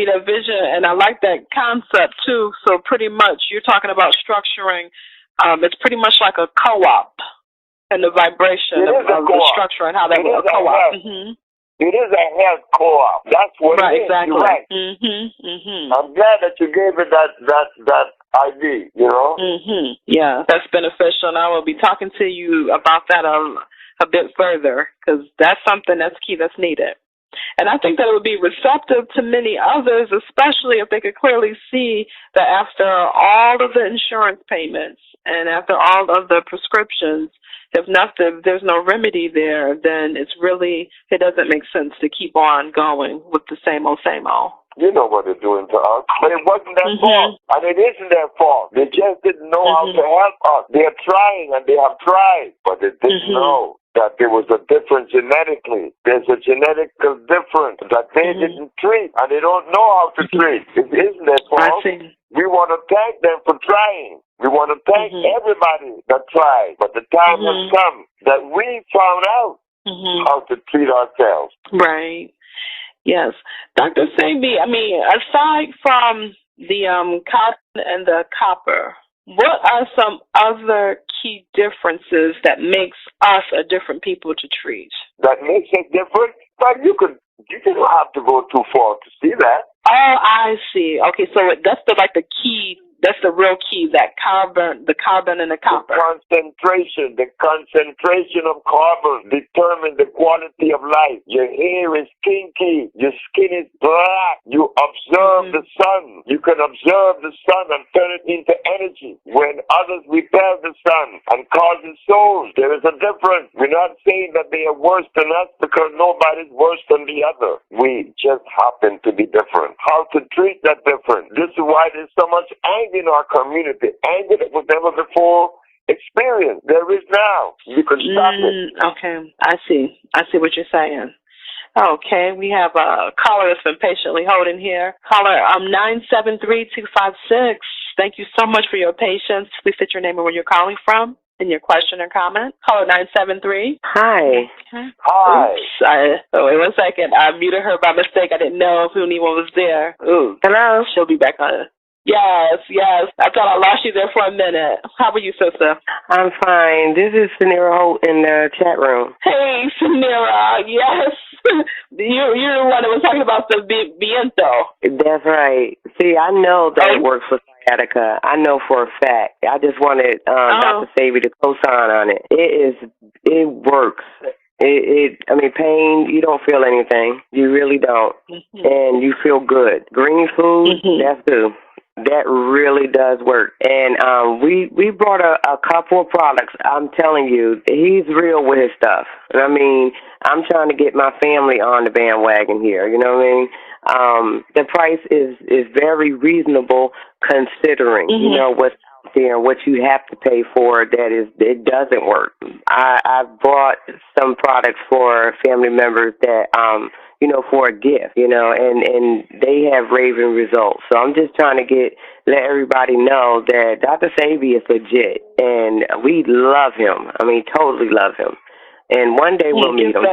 that vision, and I like that concept too. So pretty much you're talking about structuring. It's pretty much like a co-op, and the vibration of the structure and how that was a co-op. It is a health co-op. That's what it is. Exactly. You're right. I'm glad that you gave it that idea, you know? Yeah, that's beneficial, and I will be talking to you about that a bit further, because that's something that's key, that's needed. And I think that it would be receptive to many others, especially if they could clearly see that after all of the insurance payments and after all of the prescriptions, if there's no remedy there, then it doesn't make sense to keep on going with the same old, same old. You know what they're doing to us. But it wasn't their fault. And it isn't their fault. They just didn't know how to help us. They're trying, and they have tried, but they didn't know. that there was a difference genetically. There's a genetical difference that they didn't treat, and they don't know how to treat. It isn't their fault. We want to thank them for trying. We want to thank everybody that tried. But the time has come that we found out how to treat ourselves. Right. Yes. Dr. Sebi, I mean, aside from the cotton and the copper, what are some other key differences that makes us a different people to treat? That makes us different? But you don't have to go too far to see that. Oh, I see. Okay, so that's the key. That's the real key, the carbon and the copper. The concentration of carbon determines the quality of life. Your hair is kinky. Your skin is black. You observe the sun. You can observe the sun and turn it into energy. When others repel the sun and cause it souls, there is a difference. We're not saying that they are worse than us because nobody's worse than the other. We just happen to be different. How to treat that difference? This is why there's so much anger in our community, anger that was never before experienced. There is now. You can stop it. Okay, I see what you're saying. Okay, we have a caller that's been patiently holding here. Caller 973-256. Thank you so much for your patience. Please state your name and where you're calling from and your question or comment. Caller 973. Hi. Okay. Hi. Oops, wait 1 second. I muted her by mistake. I didn't know if anyone was there. Ooh. Hello. She'll be back on. Yes. I thought I lost you there for a minute. How are you, sister? I'm fine. This is Sanira Holt in the chat room. Hey, Sanira. Yes. You're the one that was talking about the viento. That's right. See, I know that it works for sciatica. I know for a fact. I just wanted Dr. Sebi to co-sign on it. It works. I mean, pain, you don't feel anything. You really don't. And you feel good. Green food, that's good. That really does work. And we brought a couple of products. I'm telling you, he's real with his stuff. And I mean, I'm trying to get my family on the bandwagon here. You know what I mean? The price is very reasonable considering, you know, what's out there and what you have to pay for it doesn't work. I bought some products for family members that, you know, for a gift, you know, and they have raving results. So I'm just trying to let everybody know that Dr. Sebi is legit, and we love him. I mean, totally love him. And one day we'll meet him.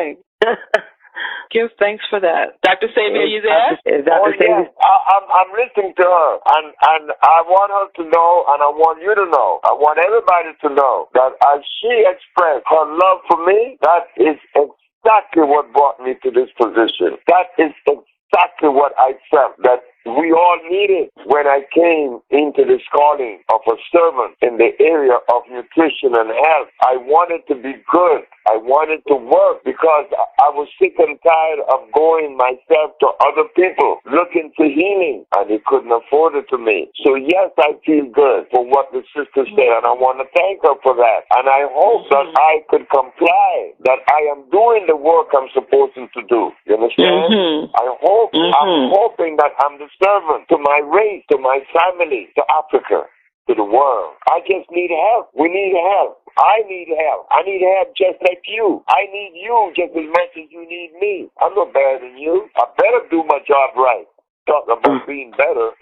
Give thanks for that. Dr. Sebi, are you there? Is Dr. Sebi? Yes. I'm listening to her, and I want her to know, and I want you to know, I want everybody to know that as she expressed her love for me, that is exactly what brought me to this position. That is exactly what I felt that we all needed when I came into this calling of a servant in the area of nutrition and health. I wanted to be good. I wanted to work because I was sick and tired of going myself to other people looking for healing, and they couldn't afford it to me. So yes, I feel good for what the sister said, and I want to thank her for that. And I hope that I could comply, that I am doing the work I'm supposed to do. You understand? I hope, I'm hoping that I'm the servant to my race, to my family, to Africa, to the world. I just need help. We need help. I need help. I need help just like you. I need you just as much as you need me. I'm no better than you. I better do my job right. Talk about being better.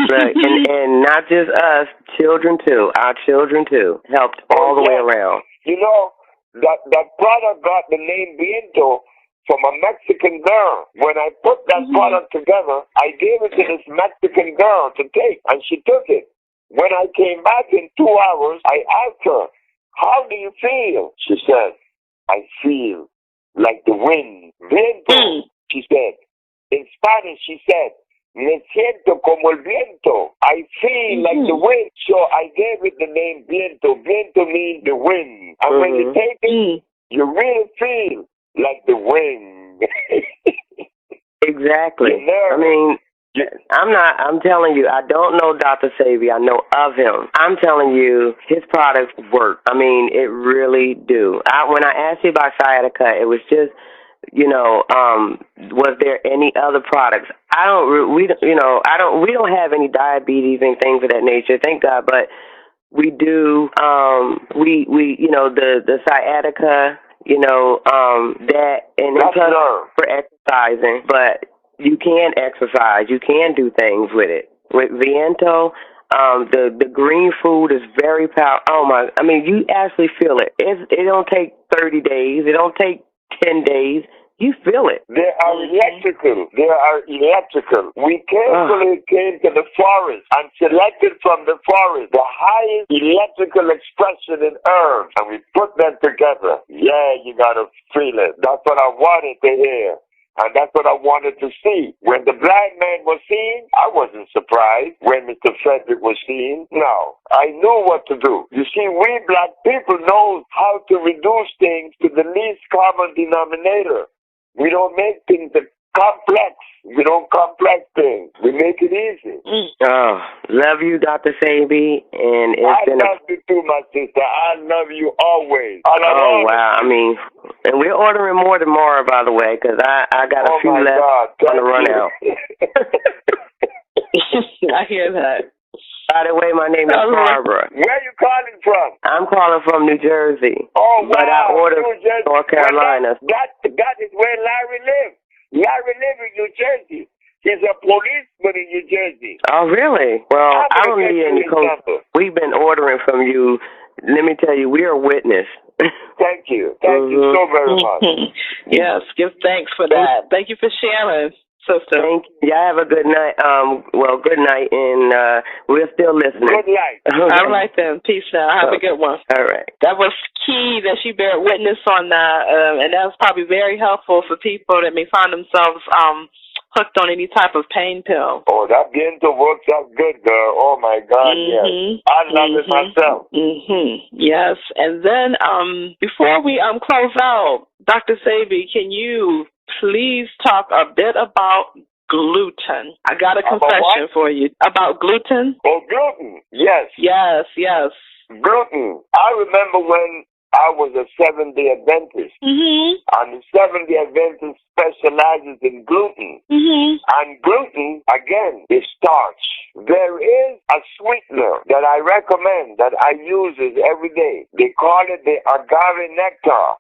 Right. And not just us, children too. Our children too. Helped all the way around. You know, that product got the name Viento from a Mexican girl. When I put that product together, I gave it to this Mexican girl to take, and she took it. When I came back in 2 hours, I asked her, "How do you feel?" She said, "I feel like the wind." Viento, she said. In Spanish, she said, "Me siento como el viento." I feel like the wind. So I gave it the name Viento. Viento means the wind. And when you take it, you really feel like the wind. Exactly. I mean, I'm telling you, I don't know Dr. Sebi. I know of him. I'm telling you, his products work. I mean, it really do. When I asked you about sciatica, it was just, you know, was there any other products? We don't have any diabetes and things of that nature, thank God, but We do, we you know, the sciatica, you know, that, and then plus for exercising, but you can exercise. You can do things with it. With Viento, the green food is very powerful. Oh my! I mean, you actually feel it. It don't take 30 days. It don't take 10 days. You feel it. They are electrical. They are electrical. We carefully came to the forest and selected from the forest the highest electrical expression in herbs, and we put them together. Yeah, you gotta feel it. That's what I wanted to hear. And that's what I wanted to see. When the blind man was seen, I wasn't surprised. When Mr. Frederick was seen, no. I knew what to do. You see, we black people know how to reduce things to the least common denominator. We don't make things complex. We don't complex things. We make it easy. Oh, love you, Dr. Sebi. And I love you too, my sister. I love you always. Oh, wow. I mean, and we're ordering more tomorrow, by the way, because I got a few left on the run out. I hear that. By the way, my name is Barbara. Where are you calling from? I'm calling from New Jersey. Oh, wow. But I ordered North Carolina. That is where Larry lives. Larry lives in New Jersey. He's a policeman in New Jersey. Oh, really? Well, I don't need any coach. We've been ordering from you. Let me tell you, we are witness. Thank you. Thank you so very much. Yes, give thanks for that. Thank you for sharing. Sister. Thank you. Y'all have a good night. Good night, and we're still listening. Good night. All right then. Peace now. Have a good one. All right. That was key that she bear witness on that, and that's probably very helpful for people that may find themselves hooked on any type of pain pill. Oh, that Viento works out good, girl. Oh my God, yes. I love it myself. Yes, and then before we close out, Dr. Sebi, can you please talk a bit about gluten? I got a confession for you about gluten. Oh, gluten. Yes. Yes, yes. Gluten. I remember when I was a Seventh-day Adventist. And the Seventh-day Adventist specializes in gluten. And gluten, again, is starch. There is a sweetener that I recommend that I use every day. They call it the agave nectar.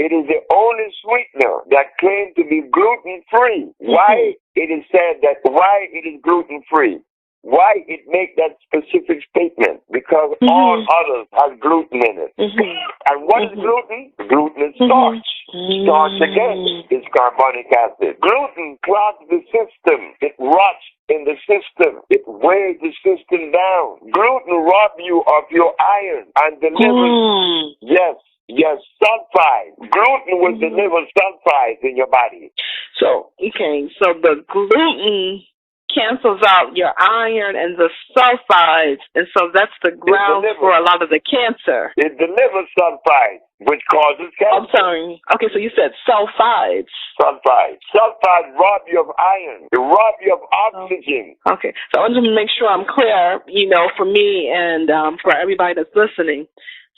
It is the only sweetener that claims to be gluten-free. Why it is said that why it is gluten-free? Why it make that specific statement? Because all others have gluten in it. And what is gluten? Gluten is starch. Starch, again, is carbonic acid. Gluten clogs the system. It rots in the system. It weighs the system down. Gluten robs you of your iron and delivers, yes, sulfide. Gluten will deliver sulfides in your body. So the gluten cancels out your iron and the sulfides, and so that's the ground for a lot of the cancer. It delivers sulfides, which causes cancer. I'm sorry. Okay, so you said sulfides. Sulfides. Sulfides rob you of iron. They rob you of oxygen. Okay, so I want to make sure I'm clear, for me and for everybody that's listening.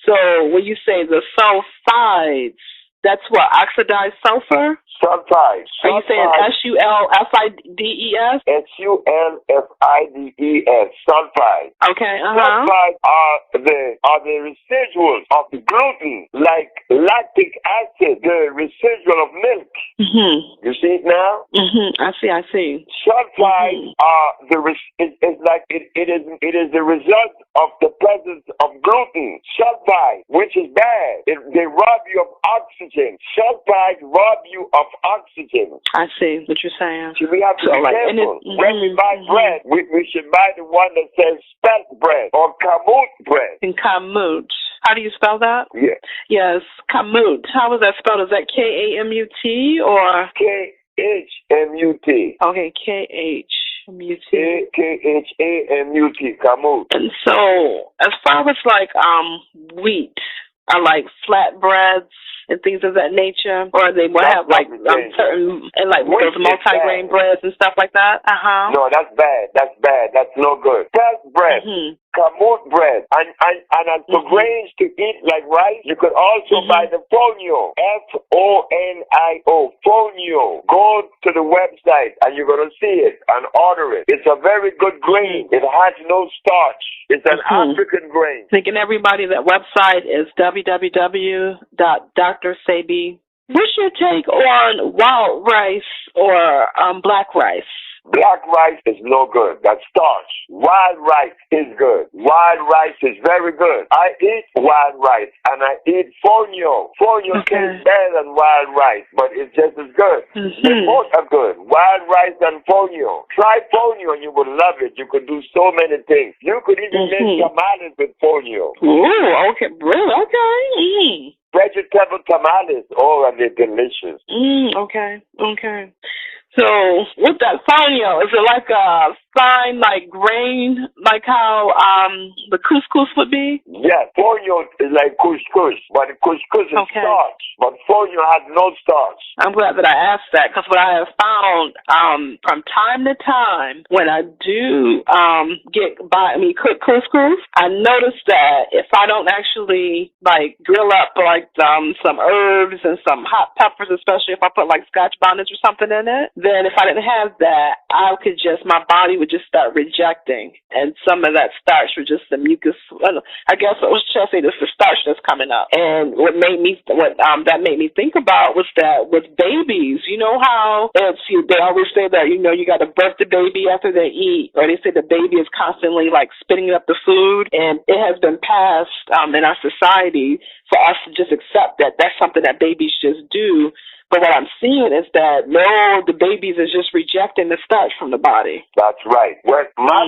So when you say the sulfides, that's what, oxidized sulfur? Sulfides. Are you saying SULFIDES? SULFIDES. Sulfides. Okay. Sulfides are the residuals of the gluten, like lactic acid, the residual of milk. You see it now? I see. Sulfides are it is the result of the presence of gluten. Sulfide, which is bad. They rob you of oxygen. Sulfides rob you of oxygen. I see what you're saying. So we have to be careful. When we buy bread, we should buy the one that says spelt bread or kamut bread. And kamut. How do you spell that? Yeah. Yes, kamut. How is that spelled? Is that KAMUT or? KHMUT. Okay, KHMUT. KHAMUT, kamut. And so, as far as wheat, are like flatbreads and things of that nature, or they will have certain and those multi-grain breads and stuff like that. No, that's bad. That's no good. Spelt bread. kamut bread. And as for grains to eat like rice, you could also buy the fonio. Fonio. Fonio. Go to the website and you're going to see it and order it. It's a very good grain. It has no starch. It's an African grain. Thinking everybody that website is www.drsebi. What's your take on wild rice or black rice? Black rice is no good. That's starch. Wild rice is good. Wild rice is very good. I eat wild rice and I eat fonio. Fonio tastes better than wild rice, but it's just as good. They both are good. Wild rice and fonio. Try fonio and you will love it. You could do so many things. You could even make tamales with fonio. Ooh, okay. Really? Okay. Vegetable tamales. Oh, and they're delicious. Okay. So, with that fonio, is it like a fine, like grain, like how the couscous would be? Yeah, fonio is like couscous, but couscous is starch, but fonio has no starch. I'm glad that I asked that, because what I have found from time to time, when I do cook couscous, I notice that if I don't actually like grill up like some herbs and some hot peppers, especially if I put like Scotch bonnets or something in it, then if I didn't have that, my body would just start rejecting, and some of that starch was just the mucus. I guess what was just say this the starch that's coming up. And what that made me think about was that with babies, you know how they always say that you got to birth the baby after they eat, or they say the baby is constantly like spitting up the food, and it has been passed in our society for us to just accept that that's something that babies just do. But what I'm seeing is that, no, the babies is just rejecting the starch from the body. That's right. Well, my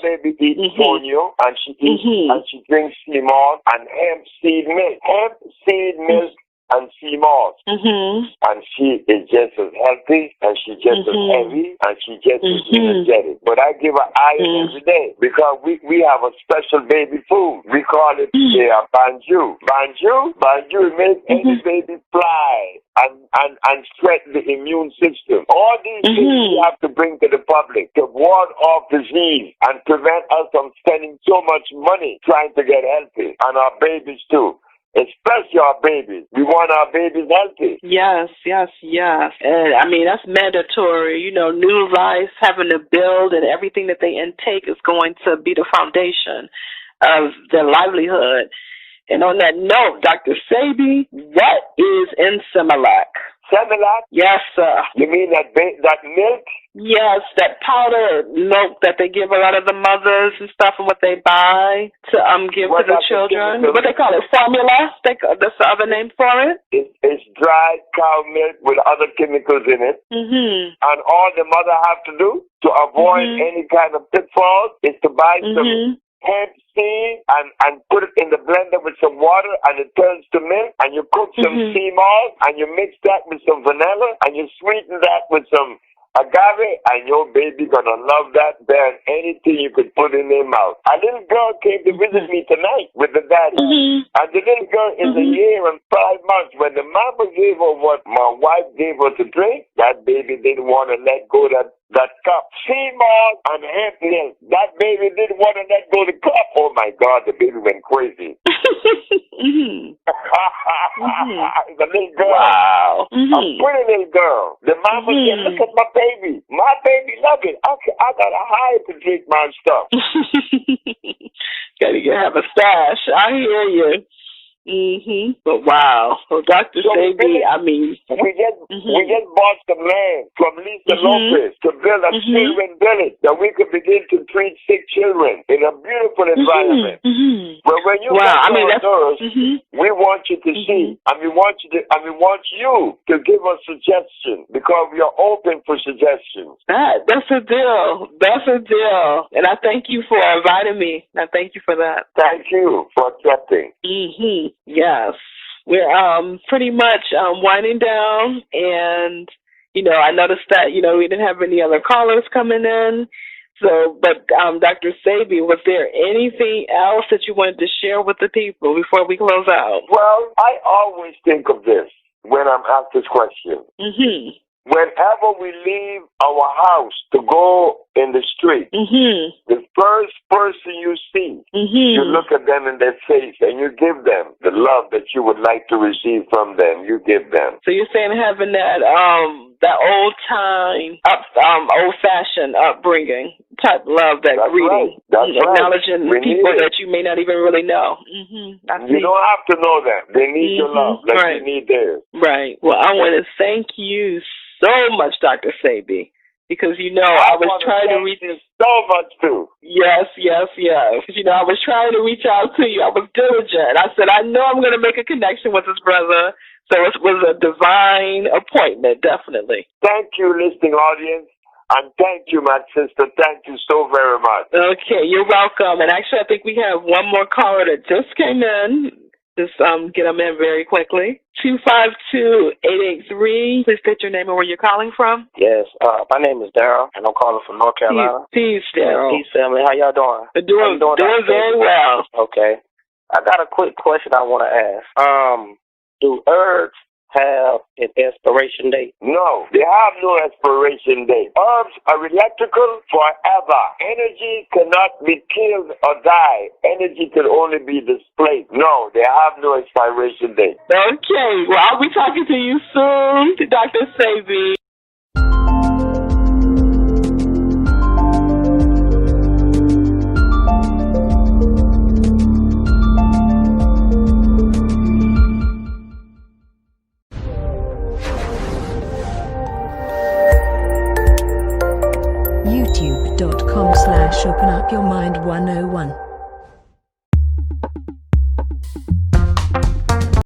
baby eats fonio, and she eats and she drinks sea moss and hemp seed milk. Hemp seed milk and sea moss. And she is just as healthy, and she's just as heavy, and she just as energetic. But I give her iron every day, because we have a special baby food. We call it banju. Banju makes any baby fly and strengthen the immune system. All these things we have to bring to the public to ward off disease and prevent us from spending so much money trying to get healthy, and our babies too. Especially our babies. We want our babies healthy. Yes. And I mean, that's mandatory. New life, having to build, and everything that they intake is going to be the foundation of their livelihood. And on that note, Dr. Sebi, what is in Similac? Similac? Yes, sir. You mean that milk? Yes, that powdered milk that they give a lot of the mothers and stuff, and what they buy to give to the children. What they call it, formula? That's the other name for it? It's dried cow milk with other chemicals in it. And all the mother have to do to avoid any kind of pitfalls is to buy some hemp seed and put it in the blender with some water, and it turns to milk, and you cook some sea moss, and you mix that with some vanilla, and you sweeten that with some agave, and your baby gonna love that than anything you could put in their mouth. A little girl came to visit me tonight with the daddy, and the little girl is a year and 5 months. When the mama gave her what my wife gave her to drink, that baby didn't want to let go that cup. Sea moss and hemp milk. That baby didn't want to let go the cup. Oh my God, the baby went crazy. The little girl. Wow. A pretty little girl. The mama said, look at my baby. My baby love it. I got to hire to drink my stuff. Gotta have a stash. I hear you. But wow. So Dr. Sebi, I mean, we just bought some land from Lisa Lopez to build a children village that we could begin to treat sick children in a beautiful environment. But when you we want you to see, and we want you to give us suggestions, because we are open for suggestions. That's a deal. And I thank you for inviting me. I thank you for that. Thank you for accepting. Yes. We're pretty much winding down, and I noticed that we didn't have any other callers coming in. So, but Dr. Sebi, was there anything else that you wanted to share with the people before we close out? Well, I always think of this when I'm asked this question. whenever we leave our house to go in the street, the first person you see, you look at them in their face and you give them the love that you would like to receive from them. You give them. So you're saying having that old time, old fashioned upbringing type love, that greeting, acknowledging people that you may not even really know. You don't have to know them. They need your love, like you need theirs. Right. Well, I want to thank you so much, Dr. Sebi, because I was trying to reach so much too. Yes. I was trying to reach out to you. I was diligent. I said, I know I'm going to make a connection with this brother. So it was a divine appointment, definitely. Thank you, listening audience. And thank you, my sister. Thank you so very much. Okay, you're welcome. And actually, I think we have one more caller that just came in. Just get them in very quickly. 252-883. Please state your name and where you're calling from. Yes, my name is Daryl, and I'm calling from North Carolina. Peace, Daryl. Peace, family. How y'all doing? Doing very well. Okay. I got a quick question I want to ask. Do herbs have an expiration date? No, they have no expiration date. Herbs are electrical forever. Energy cannot be killed or die. Energy can only be displayed. No, they have no expiration date. Okay, well, I'll be talking to you soon, Dr. Sebi. youtube.com/openupyourmind101